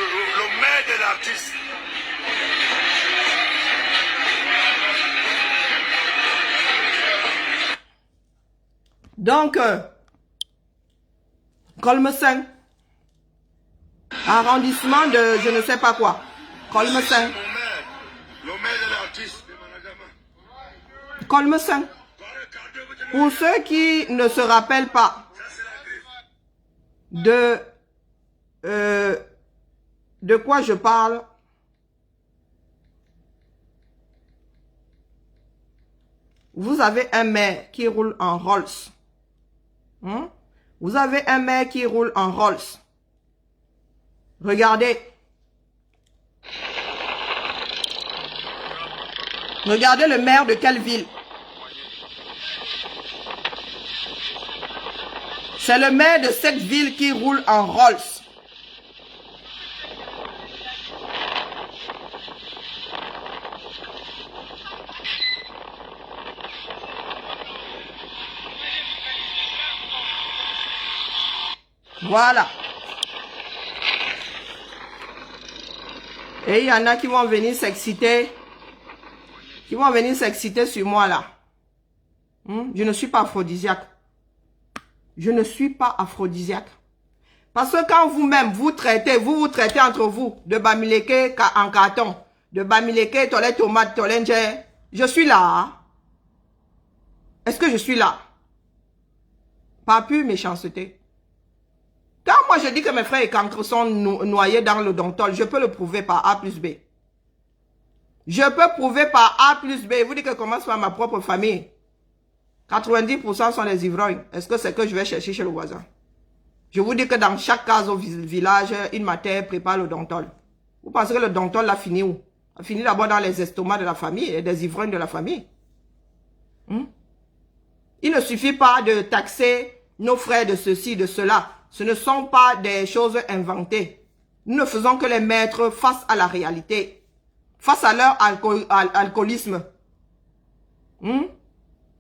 C: maire de l'artiste.
A: Donc, Nkolmeseng, arrondissement de je ne sais pas quoi. Nkolmeseng.
C: Le maire de l'artiste. Le management.
A: Nkolmeseng. Pour ceux qui ne se rappellent pas de quoi je parle, vous avez un maire qui roule en Rolls. Vous avez un maire qui roule en Rolls. Regardez. Regardez le maire de quelle ville? C'est le maire de cette ville qui roule en Rolls. Voilà. Et il y en a qui vont venir s'exciter. Qui vont venir s'exciter sur moi là. Je ne suis pas aphrodisiaque. Je ne suis pas aphrodisiaque. Parce que quand vous-même, vous traitez entre vous de Bamileke en carton, de Bamileke, toilette tomate, tolenje, je suis là. Est-ce que je suis là? Pas plus méchanceté. Quand moi je dis que mes frères et cancres sont noyés dans le Dontol, je peux le prouver par A plus B. Je peux prouver par A plus B. Vous dites que comment soit ma propre famille? 90% sont des ivrognes. Est-ce que c'est que je vais chercher chez le voisin? Je vous dis que dans chaque case au village, une matin prépare le Dontol. Vous pensez que le Dontol l'a fini où? A fini d'abord dans les estomacs de la famille et des ivrognes de la famille. Il ne suffit pas de taxer nos frères de ceci, de cela. Ce ne sont pas des choses inventées. Nous ne faisons que les mettre face à la réalité. Face à leur alcoolisme.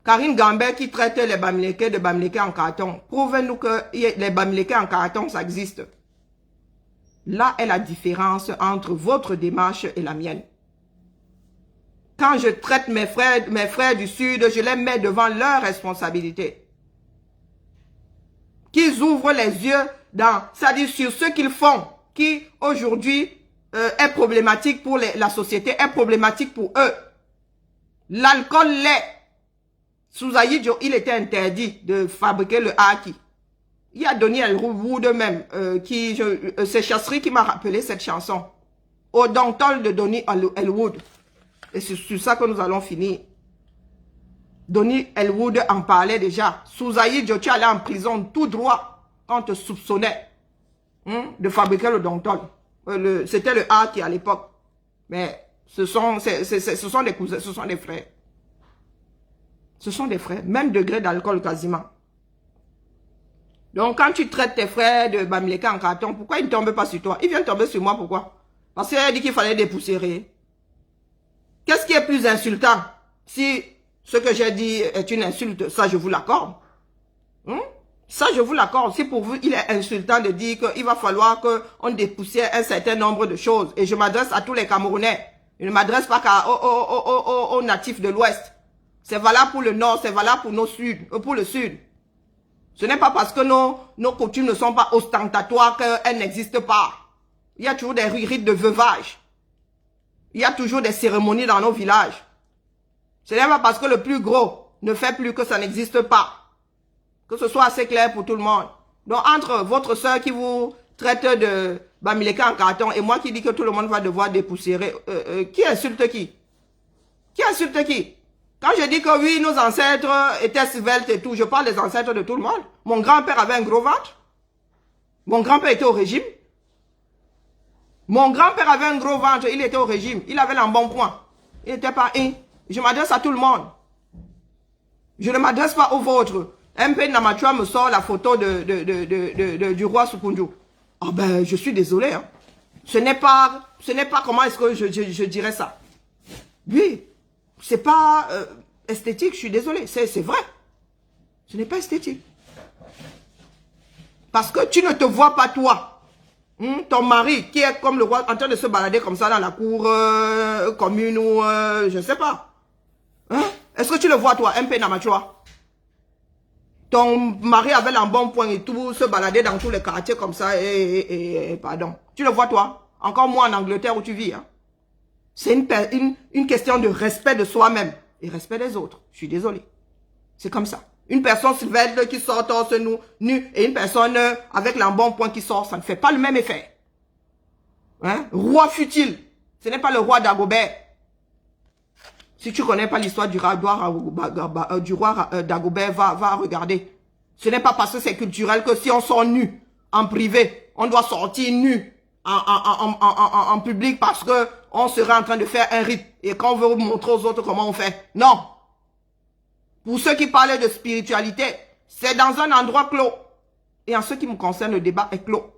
A: Karine Gambette qui traite les Bamileke de Bamileke en carton. Prouvez-nous que les Bamileke en carton, ça existe. Là est la différence entre votre démarche et la mienne. Quand je traite mes frères du Sud, je les mets devant leurs responsabilités. Qu'ils ouvrent les yeux c'est-à-dire sur ce qu'ils font, qui aujourd'hui est problématique pour la société, est problématique pour eux. L'alcool l'est. Sous Aïdjo, il était interdit de fabriquer le haki. Il y a Donny Elwood même, c'est Chasserie qui m'a rappelé cette chanson. Au dentol de Donny Elwood. Et c'est sur ça que nous allons finir. Donny Elwood en parlait déjà. Sous Aïdjo, tu allais en prison tout droit quand on te soupçonnait de fabriquer le dentol. C'était le haki à l'époque. Mais ce sont des cousins, ce sont des frères. Ce sont des frères, même degré d'alcool quasiment. Donc, quand tu traites tes frères de Bamileka en carton, pourquoi ils ne tombent pas sur toi? Ils viennent tomber sur moi, pourquoi? Parce qu'il a dit qu'il fallait dépoussiérer. Qu'est-ce qui est plus insultant? Si ce que j'ai dit est une insulte, ça je vous l'accorde. Ça je vous l'accorde. Si pour vous, il est insultant de dire qu'il va falloir qu'on dépoussière un certain nombre de choses. Et je m'adresse à tous les Camerounais. Je ne m'adresse pas qu'aux natifs de l'Ouest. C'est valable pour le Nord, c'est valable pour le Sud. Ce n'est pas parce que nos coutumes ne sont pas ostentatoires qu'elles n'existent pas. Il y a toujours des rites de veuvage. Il y a toujours des cérémonies dans nos villages. Ce n'est pas parce que le plus gros ne fait plus que ça n'existe pas. Que ce soit assez clair pour tout le monde. Donc entre votre soeur qui vous traite de Bamileka en carton et moi qui dis que tout le monde va devoir dépoussiérer, qui insulte qui? Qui insulte qui? Quand je dis que oui, nos ancêtres étaient sveltes et tout, je parle des ancêtres de tout le monde. Mon grand-père avait un gros ventre. Mon grand-père était au régime. Mon grand-père avait un gros ventre, il était au régime. Il avait l'embonpoint. Il n'était pas un. Je m'adresse à tout le monde. Je ne m'adresse pas aux vôtres. MP Namachua me sort la photo du roi Sukunju. Ah ben, je suis désolé. Hein. Ce n'est pas comment est-ce que je dirais ça. Oui. C'est pas esthétique, je suis désolé, c'est vrai. Ce n'est pas esthétique. Parce que tu ne te vois pas toi. Ton mari qui est comme le roi en train de se balader comme ça dans la cour commune ou je ne sais pas. Est-ce que tu le vois toi, MP Namachua? Ton mari avait l'embonpoint et tout, se balader dans tous les quartiers comme ça et pardon. Tu le vois toi? Encore moi en Angleterre où tu vis, hein? C'est une question de respect de soi-même et respect des autres. Je suis désolé. C'est comme ça. Une personne sylvestre qui sort torse nu et une personne avec l'embonpoint qui sort, ça ne fait pas le même effet. Hein? Roi fut-il? Ce n'est pas le roi Dagobert. Si tu ne connais pas l'histoire du roi Dagobert, va regarder. Ce n'est pas parce que c'est culturel que si on sort nu en privé, on doit sortir nu en public parce que on serait en train de faire un rite et qu'on veut montrer aux autres comment on fait. Non. Pour ceux qui parlaient de spiritualité, c'est dans un endroit clos. Et en ce qui me concerne, le débat est clos.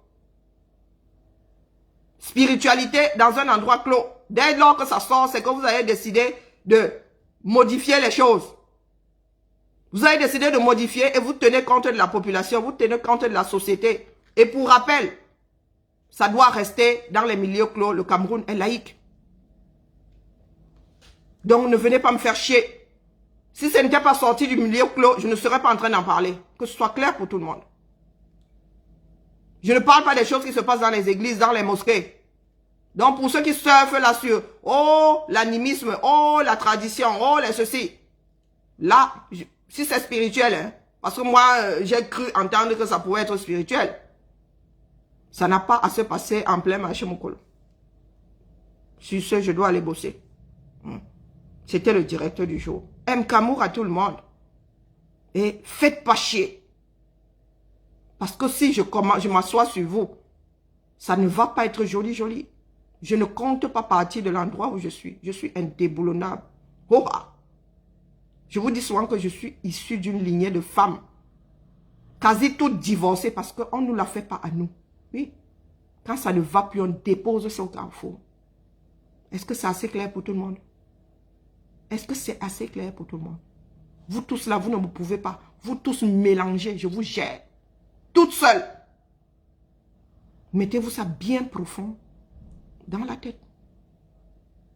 A: Spiritualité dans un endroit clos. Dès lors que ça sort, c'est que vous avez décidé de modifier les choses. Vous avez décidé de modifier et vous tenez compte de la population, vous tenez compte de la société. Et pour rappel, ça doit rester dans les milieux clos. Le Cameroun est laïque. Donc ne venez pas me faire chier. Si ce n'était pas sorti du milieu clos, je ne serais pas en train d'en parler. Que ce soit clair pour tout le monde. Je ne parle pas des choses qui se passent dans les églises, dans les mosquées. Donc pour ceux qui surfent là-dessus, oh l'animisme, oh la tradition, oh les ceci. Là, si c'est spirituel, hein, parce que moi j'ai cru entendre que ça pouvait être spirituel. Ça n'a pas à se passer en plein marché Mokolo. Sur ce, je dois aller bosser. C'était le directeur du jour. M'Kamour à tout le monde. Et faites pas chier. Parce que si je m'assois sur vous, ça ne va pas être joli, joli. Je ne compte pas partir de l'endroit où je suis. Je suis indéboulonnable. Oh, je vous dis souvent que je suis issu d'une lignée de femmes. Quasi toutes divorcées parce qu'on ne nous la fait pas à nous. Oui. Quand ça ne va plus, on dépose sur le carrefour. Est-ce que c'est assez clair pour tout le monde? Est-ce que c'est assez clair pour tout le monde? Vous tous là, vous ne me pouvez pas. Vous tous mélanger, je vous gère. Toute seule. Mettez-vous ça bien profond dans la tête.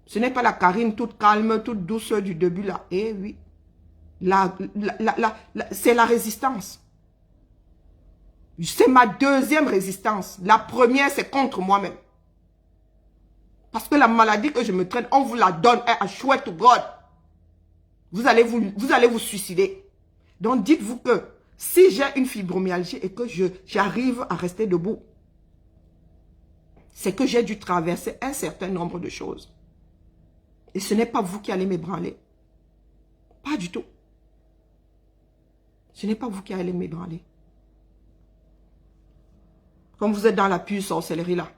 A: Ce n'est pas la Karine toute calme, toute douce du début là. Eh oui. C'est la résistance. C'est ma deuxième résistance. La première, c'est contre moi-même. Parce que la maladie que je me traîne, on vous la donne. I swear to God. Vous allez vous suicider. Donc, dites-vous que si j'ai une fibromyalgie et que j'arrive à rester debout, c'est que j'ai dû traverser un certain nombre de choses. Et ce n'est pas vous qui allez m'ébranler. Pas du tout. Ce n'est pas vous qui allez m'ébranler. Comme vous êtes dans la pure sorcellerie là.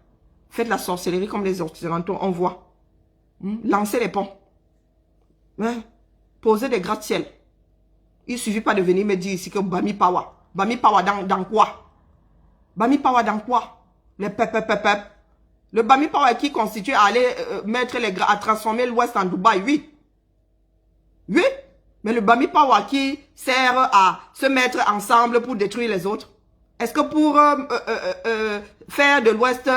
A: Faites la sorcellerie comme les Occidentaux, on voit. Lancez les ponts. Posez des gratte-ciel. Il ne suffit pas de venir me dire ici que Bami Pawa. Bami Pawa dans quoi? Bami Pawa dans quoi? Le pep. Le Bami Pawa qui constitue à aller à transformer l'Ouest en Dubaï, oui. Oui. Mais le Bami Pawa qui sert à se mettre ensemble pour détruire les autres. Est-ce que pour faire de l'Ouest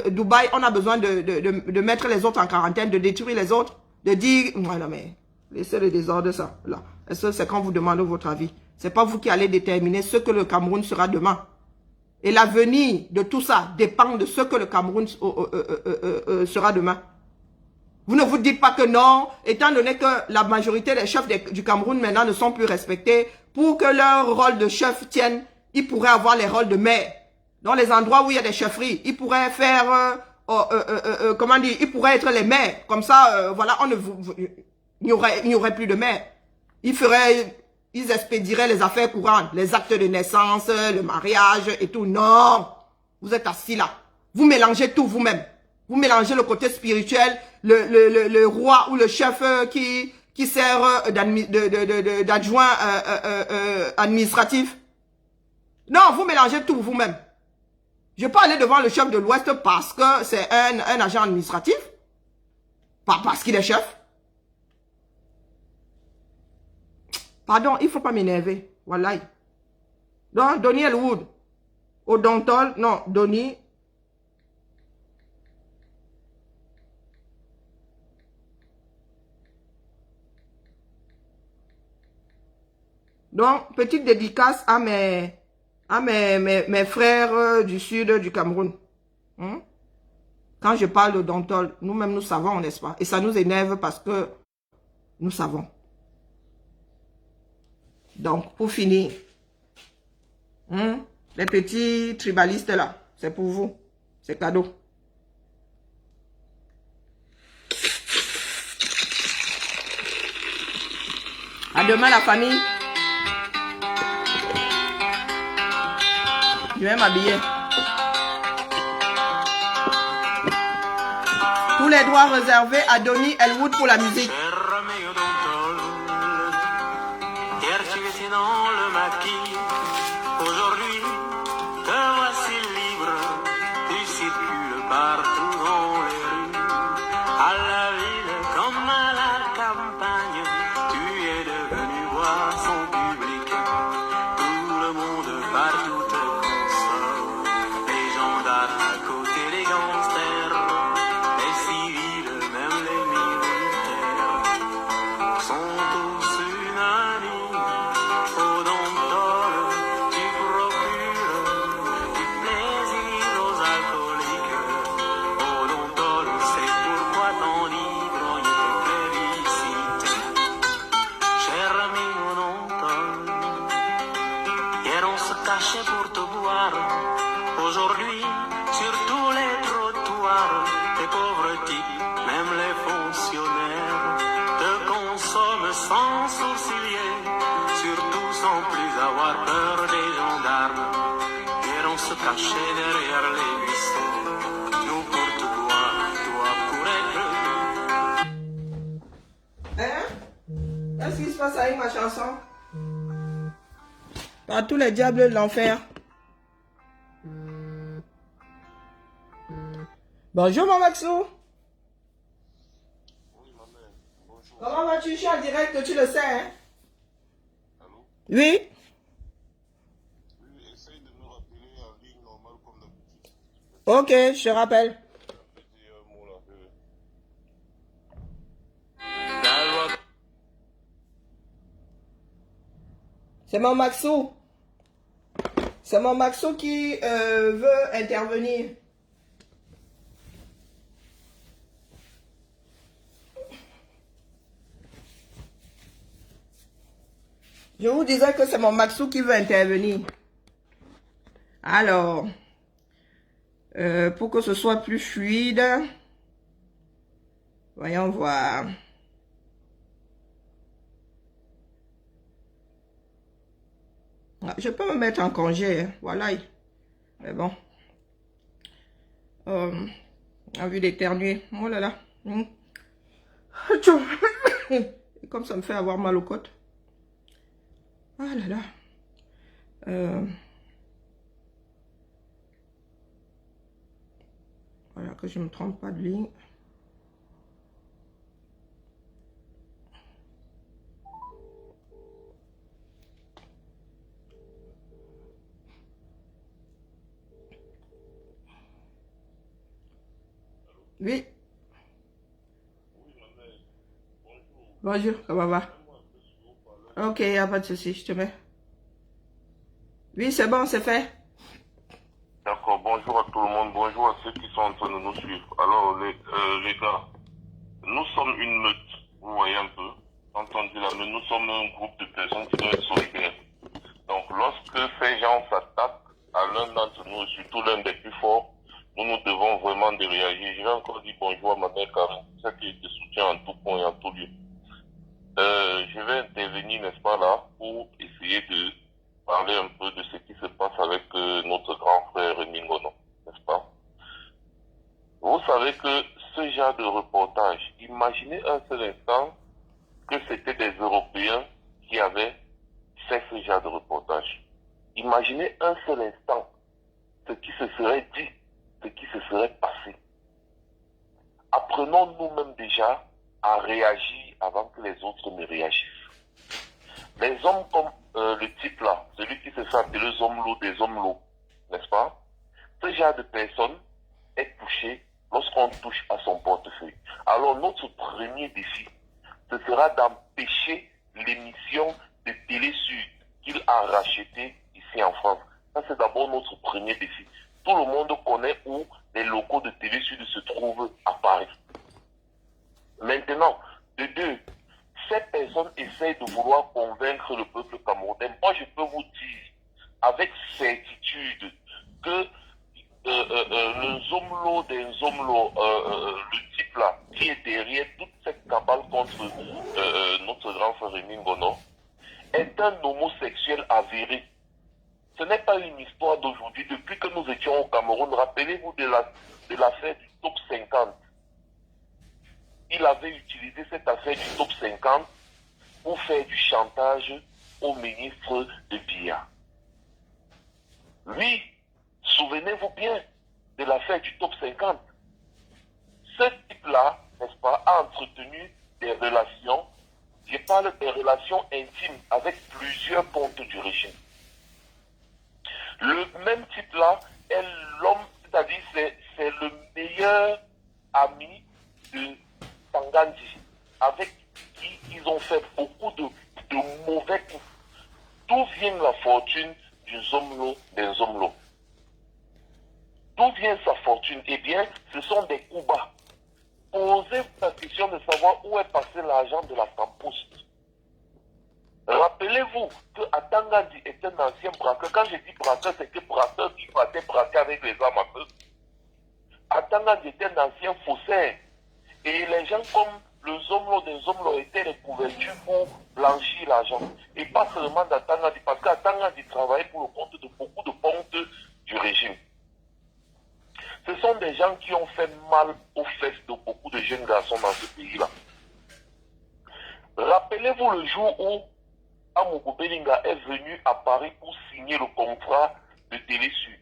A: Dubaï, on a besoin de mettre les autres en quarantaine, de détruire les autres? De dire, non mais, laissez le désordre ça, là. Est-ce que c'est quand vous demandez votre avis? C'est pas vous qui allez déterminer ce que le Cameroun sera demain. Et l'avenir de tout ça dépend de ce que le Cameroun sera demain. Vous ne vous dites pas que non, étant donné que la majorité des chefs du Cameroun maintenant ne sont plus respectés, pour que leur rôle de chef tienne, ils pourraient avoir les rôles de maire. Dans les endroits où il y a des chefferies, ils pourraient faire, comment dire, ils pourraient être les maires. Comme ça, voilà, il n'y aurait plus de maire. Ils expédieraient les affaires courantes, les actes de naissance, le mariage et tout. Non, vous êtes assis là. Vous mélangez tout vous-même. Vous mélangez le côté spirituel, le roi ou le chef qui sert d'adjoint administratif. Non, vous mélangez tout vous-même. Je peux aller devant le chef de l'Ouest parce que c'est un agent administratif. Pas parce qu'il est chef. Pardon, il ne faut pas m'énerver. Voilà. Donc, Donny Elwood. Odontol, non, Donny. Donc, petite dédicace à mes frères du sud du Cameroun. Quand je parle d'odontol, nous-mêmes nous savons, n'est-ce pas? Et ça nous énerve parce que nous savons. Donc, pour finir, les petits tribalistes là, c'est pour vous. C'est cadeau. À demain la famille. Je vais m'habiller. Tous les droits réservés à Donny Elwood pour la musique.
D: Hier tu étais dans le maquis, aujourd'hui te voici libre, tu circules partout dans les rues, à la ville comme à la campagne, tu es devenu boisson publique, tout le monde partout te console, les gendarmes à côté des gangsters, les civils, même les militaires, sont tous unanimes. Odontol, tu procures du plaisir aux alcooliques. Odontol, c'est pourquoi ton ivrogne te plébiscite. Cher ami Odontol, hier on se cachait pour te boire. Aujourd'hui, sur tous les trottoirs, les pauvres types, même les fonctionnaires, te consomment sans sourciller, surtout sans plus avoir peur des gendarmes. Hier on se cachait derrière les buissons, nous pour te boire, toi pour être.
A: Hein? Qu'est-ce qui se passe avec ma chanson? Par tous les diables de l'enfer. Bonjour mon Maxou.
E: Oui, ma mère. Bonjour.
A: Comment vas-tu? Je suis en direct, tu le sais, hein?
E: Allô?
A: Oui.
E: Oui, essaye de me rappeler en ligne normale comme d'habitude.
A: Ok, je te rappelle.
E: Petit mot là.
A: C'est mon Maxou. C'est mon Maxo qui veut intervenir. Je vous disais que c'est mon Maxo qui veut intervenir. Alors, pour que ce soit plus fluide, voyons voir. Je peux me mettre en congé, hein. Voilà. Mais bon. Envie d'éternuer. Oh là là. Et comme ça me fait avoir mal aux côtes. Ah là là. Voilà, que je ne me trompe pas de ligne. Oui. Bonjour, comment va? Ok, il n'y a pas de souci, je te mets. Oui, c'est bon, c'est fait.
F: D'accord, bonjour à tout le monde, bonjour à ceux qui sont en train de nous suivre. Alors, les gars, nous sommes une meute, vous voyez un peu, entendu la meute, nous sommes un groupe de personnes qui doivent être solidaires. Donc, lorsque ces gens s'attaquent à l'un d'entre nous, surtout l'un des plus forts, nous devons vraiment de réagir. Je vais encore dire bonjour à ma mère Karen, celle qui te soutient en tout point et en tout lieu. Je vais intervenir, n'est-ce pas, là, pour essayer de parler un peu de ce qui se passe avec notre grand frère Rémi Ngono, n'est-ce pas? Vous savez que ce genre de reportage, imaginez un seul instant que c'était des Européens qui avaient fait ce genre de reportage. Imaginez un seul instant ce qui se serait dit, ce qui se serait passé. Apprenons nous-mêmes déjà à réagir avant que les autres ne réagissent. Les hommes comme le type là, celui qui se fait appeler les hommes lots des hommes lots, n'est-ce pas? Ce genre de personne est touché lorsqu'on touche à son portefeuille. Alors notre premier défi, ce sera d'empêcher l'émission de Télé Sud qu'il a racheté ici en France. Ça c'est d'abord notre premier défi. Tout le monde connaît où les locaux de Télé Sud se trouvent à Paris. Maintenant, de deux, ces personnes essayent de vouloir convaincre le peuple camerounais. Moi, je peux vous dire avec certitude que le Zomlo des Zomlo, le type là, qui est derrière toute cette cabale contre notre grand frère Rémi Ngono, est un homosexuel avéré. Ce n'est pas une histoire d'aujourd'hui. Depuis que nous étions au Cameroun, rappelez-vous de l'affaire du top 50. Il avait utilisé cette affaire du top 50 pour faire du chantage au ministre de Biya. Oui, souvenez-vous bien de l'affaire du top 50. Ce type-là, n'est-ce pas, a entretenu des relations, je parle des relations intimes avec plusieurs pontes du régime. Le même type-là est l'homme, c'est-à-dire c'est le meilleur ami de Tangandji, avec qui ils ont fait beaucoup de mauvais coups. D'où vient la fortune du Zomlo des Zomlo? D'où vient sa fortune? Eh bien, ce sont des coups bas. Posez la question de savoir où est passé l'argent de la Campost. Rappelez-vous que Atangandji est un ancien braqueur. Quand je dis braqueur, c'est que braqueur qui partait braquer avec les armes à feu. Atangandji était un ancien faussaire. Et les gens comme le Zomlo des Zomlo étaient les couvertures pour blanchir l'argent. Et pas seulement d'Atangandji, parce qu'Atangandji travaillait pour le compte de beaucoup de pontes du régime. Ce sont des gens qui ont fait mal aux fesses de beaucoup de jeunes garçons dans ce pays-là. Rappelez-vous le jour où Amogo Belinga est venu à Paris pour signer le contrat de Télé Sud.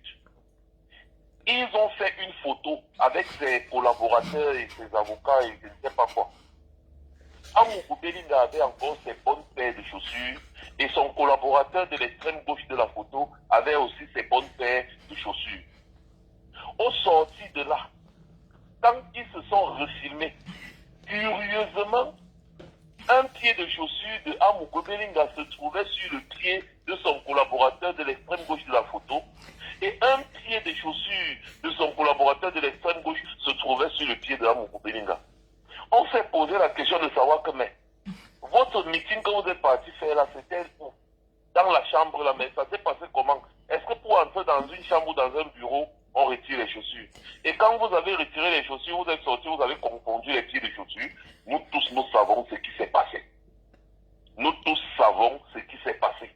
F: Ils ont fait une photo avec ses collaborateurs et ses avocats et je ne sais pas quoi. Amogo Belinga avait encore ses bonnes paires de chaussures et son collaborateur de l'extrême gauche de la photo avait aussi ses bonnes paires de chaussures. Au sorti de là, quand ils se sont refilmés, curieusement, Un pied de chaussure de Amouko Belinga se trouvait sur le pied de son collaborateur de l'extrême gauche de la photo. Et un pied de chaussure de son collaborateur de l'extrême gauche se trouvait sur le pied de Amouko Belinga. On s'est posé la question de savoir que, mais, votre meeting que vous êtes parti faire là, c'était où? Dans la chambre là, mais ça s'est passé comment? Est-ce que pour entrer dans une chambre ou dans un bureau, on retire les chaussures? Et quand vous avez retiré les chaussures, vous êtes sorti, vous avez confondu les pieds de chaussures, nous tous, nous savons ce qui s'est passé. Nous tous savons ce qui s'est passé.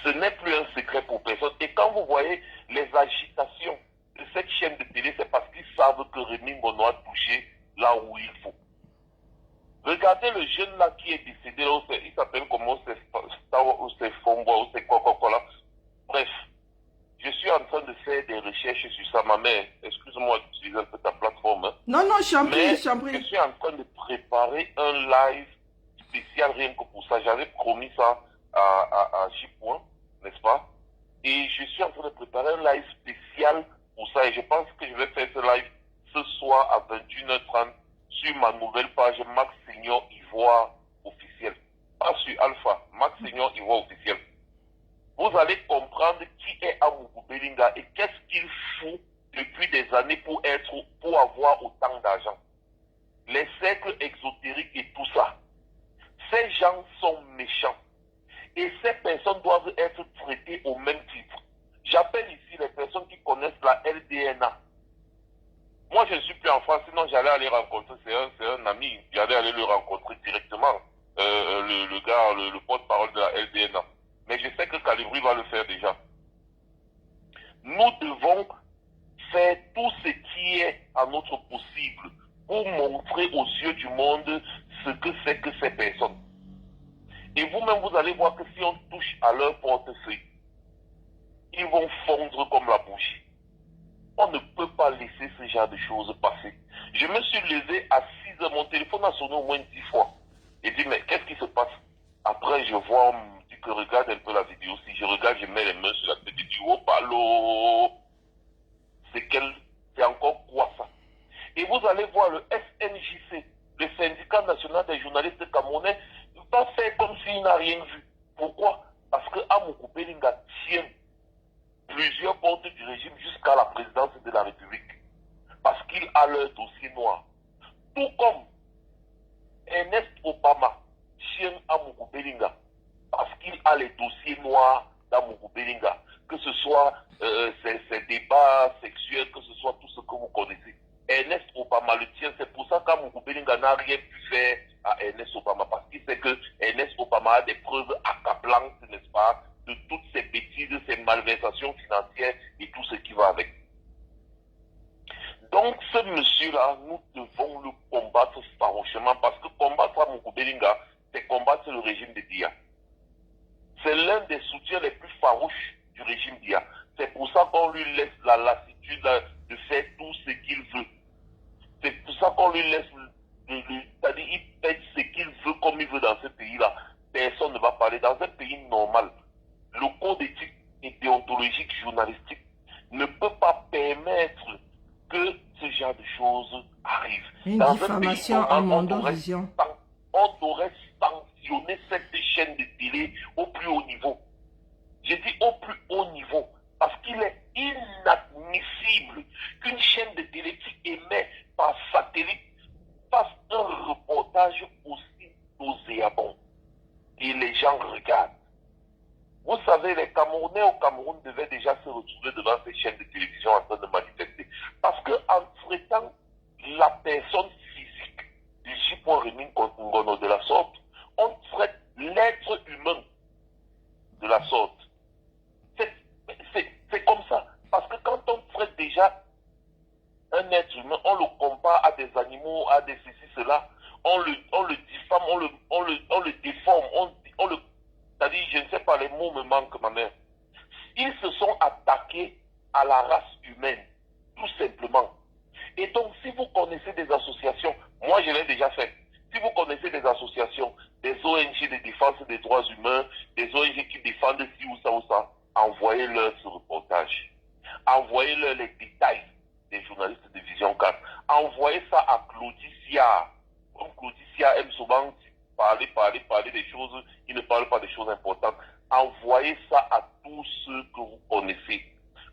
F: Ce n'est plus un secret pour personne. Et quand vous voyez les agitations de cette chaîne de télé, c'est parce qu'ils savent que Rémi Ngono a touché là où il faut. Regardez le jeune là qui est décédé, là, il s'appelle comment? C'est Fombois, ou c'est quoi là. Bref, je suis en train de faire des recherches sur ça. Ma mère, excuse-moi d'utiliser un peu ta plateforme. Hein.
A: Non, non, je t'en prie,
F: Mais
A: je t'en prie.
F: je suis en train de préparer un live spécial rien que pour ça. J'avais promis ça à J-Point, n'est-ce pas? Et je suis en train de préparer un live spécial pour ça. Et je pense que je vais faire ce live ce soir à 21h30 sur ma nouvelle page Max Senior Ivoire officiel. Pas sur Alpha, Max Senior Ivoire officiel. Vous allez comprendre qui est Amouko Belinga et qu'est-ce qu'il fout depuis des années pour avoir autant d'argent. Les cercles exotériques et tout ça. Ces gens sont méchants. Et ces personnes doivent être traitées au même titre. J'appelle ici les personnes qui connaissent la LDNA. Moi, je ne suis plus en France, sinon j'allais aller rencontrer, c'est un ami, j'allais aller le rencontrer directement, le gars, le porte-parole de la LDNA. Mais je sais que Calibri va le faire déjà. Nous devons faire tout ce qui est à notre possible pour montrer aux yeux du monde ce que c'est que ces personnes. Et vous-même, vous allez voir que si on touche à leur portefeuille, ils vont fondre comme la bougie. On ne peut pas laisser ce genre de choses passer. Je me suis levé à 6 heures, mon téléphone a sonné au moins 10 fois. Et dit, mais qu'est-ce qui se passe? Après, je vois, on me dit que regarde un peu la vidéo. Si je regarde, je mets les mains sur la tête et dis, oh, palo! C'est encore quoi ça? Et vous allez voir le SNJC, le syndicat national des journalistes camerounais, va faire comme s'il n'a rien vu. Pourquoi? Parce que Amouko Belinga tient plusieurs portes du régime jusqu'à la présidence de la République. Parce qu'il a leur dossier noir. Tout comme Ernest Obama tient Amouko Belinga. Parce qu'il a les dossiers noirs d'Amouko Belinga. Que ce soit ces débats sexuels, que ce soit tout ce que vous connaissez. Ernest Obama le tient. C'est pour ça qu'Amouko Belinga n'a rien pu faire à Ernest Obama. Parce qu'il sait que Ernest Obama a des preuves accablantes, n'est-ce pas, de toutes ces bêtises, ces malversations financières et tout ce qui va avec. Donc ce monsieur-là, nous devons le combattre farouchement parce que combattre Amouko Belinga, c'est combattre le régime de Dia. C'est l'un des soutiens les plus farouches du régime Dia. C'est pour ça qu'on lui laisse la lassitude de faire tout ce qu'il veut. C'est pour ça qu'on lui laisse, c'est-à-dire il fait ce qu'il veut comme il veut dans ce pays-là. Personne ne va parler. Dans un pays normal, le code éthique et déontologique journalistique ne peut pas permettre que ce genre de choses arrivent.
A: Une
F: dans
A: diffamation
F: un pays normal,
A: en Mondovision.
F: on aurait sanctionné cette chaîne de télé au plus haut niveau. J'ai dit au plus haut niveau, parce qu'il est inadmissible qu'une chaîne de télé qui émet par satellite fasse un reportage aussi nauséabond. Et les gens regardent. Vous savez, les Camerounais au Cameroun devaient déjà se retrouver devant ces chaînes de télévision en train de manifester. Parce qu'en traitant la personne physique du J-Point Ngono de la sorte, on traite l'être humain de la sorte. C'est comme ça. Parce que quand on traite déjà un être humain, on le compare à des animaux, à des ceci, cela, on le diffame, on le déforme, c'est-à-dire, je ne sais pas, les mots me manquent, ma mère. Ils se sont attaqués à la race humaine, tout simplement. Et donc, si vous connaissez des associations, moi je l'ai déjà fait, si vous connaissez des associations, des ONG de défense des droits humains, des ONG qui défendent ci ou ça, envoyez-leur ce reportage. Envoyez-leur les détails des journalistes de Vision 4. Envoyez ça à Claudie Sia. Comme Claudie Sia aime souvent parler des choses, ils ne parlent pas des choses importantes. Envoyez ça à tous ceux que vous connaissez.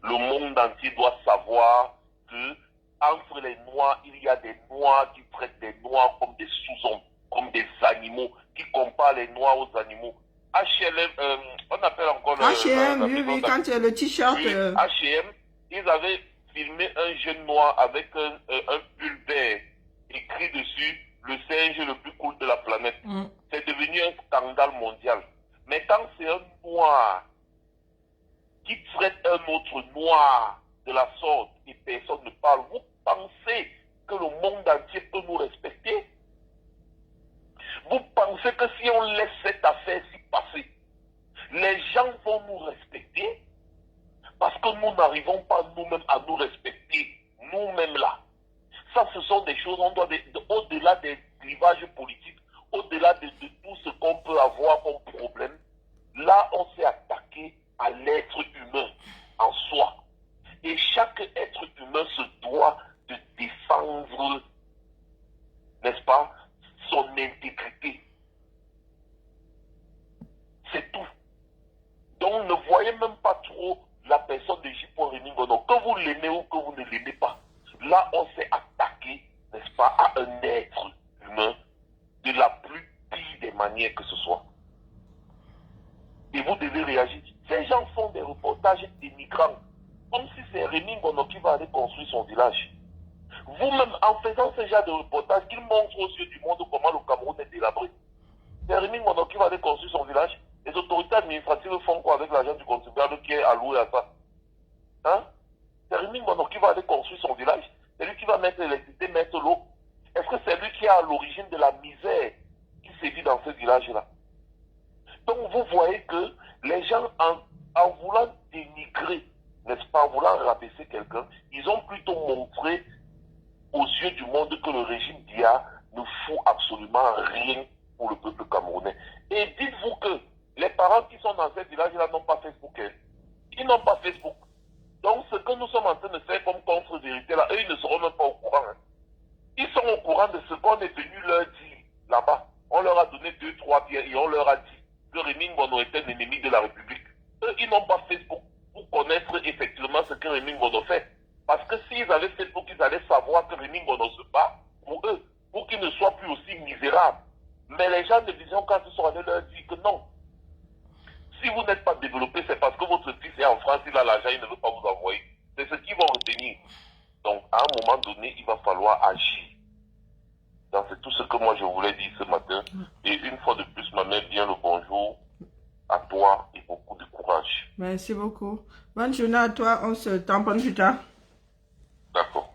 F: Le monde entier doit savoir que entre les Noirs, il y a des Noirs qui traitent des Noirs comme des sous-hommes, comme des animaux, qui comparent les Noirs aux animaux. H&M, on appelle encore le...
A: H&M, oui, quand il y a le t-shirt...
F: Oui, H&M, ils avaient filmé un jeune Noir avec un pull vert, écrit dessus, le singe le plus cool de la planète. C'est devenu un scandale mondial. Mais quand c'est un Noir qui traite un autre Noir de la sorte et personne ne parle, vous pensez que le monde entier peut nous respecter? Vous pensez que si on laisse cette affaire-ci passer, les gens vont nous respecter? Parce que nous n'arrivons pas nous-mêmes à nous respecter, nous-mêmes là. Ça, ce sont des choses, on doit, au-delà des clivages politiques, au-delà de tout ce qu'on peut avoir comme problème, là, on s'est attaqué à l'être humain en soi. Et chaque être humain se doit de défendre, n'est-ce pas, son intégrité. C'est tout. Donc, ne voyez même pas trop la personne de J.P. Rémy Ngono, que vous l'aimez ou que vous ne l'aimez pas. Là, on s'est attaqué, n'est-ce pas, à un être humain de la plus pire des manières que ce soit. Et vous devez réagir. Ces gens font des reportages dénigrants, comme si c'est Rémy Ngono qui va aller construire son village. Vous-même, en faisant ce genre de reportage, qu'il montre aux yeux du monde comment le Cameroun est délabré. C'est Rémy Ngono qui va aller construire son village. Les autorités administratives font quoi avec l'argent du contribuable qui est alloué à ça? Hein? C'est Rémy Ngono qui va aller construire son village. C'est lui qui va mettre l'électricité, mettre l'eau. Est-ce que c'est lui qui est à l'origine de la misère qui sévit dans ce village-là? Donc vous voyez que les gens, en voulant dénigrer, n'est-ce pas, en voulant rabaisser quelqu'un, ils ont plutôt montré aux yeux du monde que le régime d'IA ne fout absolument rien pour le peuple camerounais. Et dites-vous que les parents qui sont dans ces villages-là n'ont pas Facebook. Hein. Ils n'ont pas Facebook. Donc ce que nous sommes en train de faire comme contre-vérité là, eux ils ne seront même pas au courant. Hein. Ils sont au courant de ce qu'on est venu leur dire là-bas. On leur a donné 2-3 pierres et on leur a dit que Rémy Ngono était un ennemi de la République. Eux, ils n'ont pas Facebook pour connaître effectivement ce que Rémy Ngono fait. Parce que s'ils avaient Facebook, ils allaient savoir que Rémy Ngono se bat pour eux, pour qu'ils ne soient plus aussi misérables. Mais les gens de vision, quand ils sont allés leur dire que non, si vous n'êtes pas développé, c'est parce que votre fils est en France, il a l'argent, il ne veut pas vous envoyer. C'est ce qu'ils vont retenir. Donc, à un moment donné, il va falloir agir. Donc, c'est tout ce que moi je voulais dire ce matin. Et une fois de plus, ma mère, bien le bonjour à toi et beaucoup de courage.
A: Merci beaucoup. Bonne journée à toi. On se tamponne plus tard.
F: D'accord.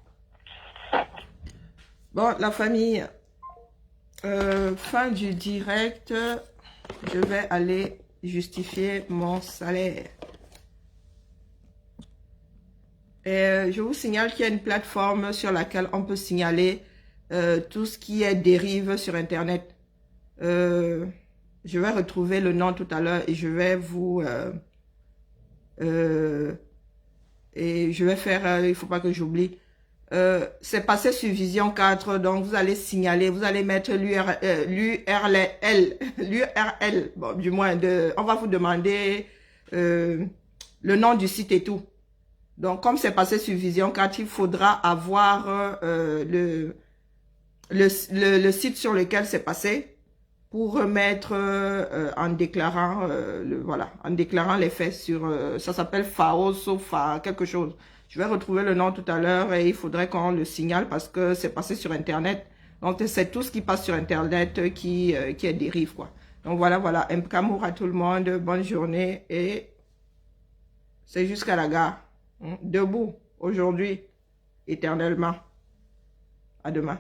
A: Bon, la famille, fin du direct, je vais aller justifier mon salaire. Et je vous signale qu'il y a une plateforme sur laquelle on peut signaler tout ce qui est dérive sur Internet. Je vais retrouver le nom tout à l'heure et je vais vous... et je vais faire... il ne faut pas que j'oublie. C'est passé sur Vision 4, donc vous allez signaler, vous allez mettre l'URL, bon, du moins, on va vous demander le nom du site et tout. Donc, comme c'est passé sur Vision 4, il faudra avoir le site sur lequel c'est passé pour remettre en déclarant, voilà, en déclarant les faits sur, ça s'appelle FAO, sauf quelque chose. Je vais retrouver le nom tout à l'heure et il faudrait qu'on le signale parce que c'est passé sur Internet. Donc, c'est tout ce qui passe sur Internet qui est dérive, quoi. Donc, voilà, voilà. M'kamour à tout le monde. Bonne journée et c'est jusqu'à la gare. Debout, aujourd'hui, éternellement. À demain.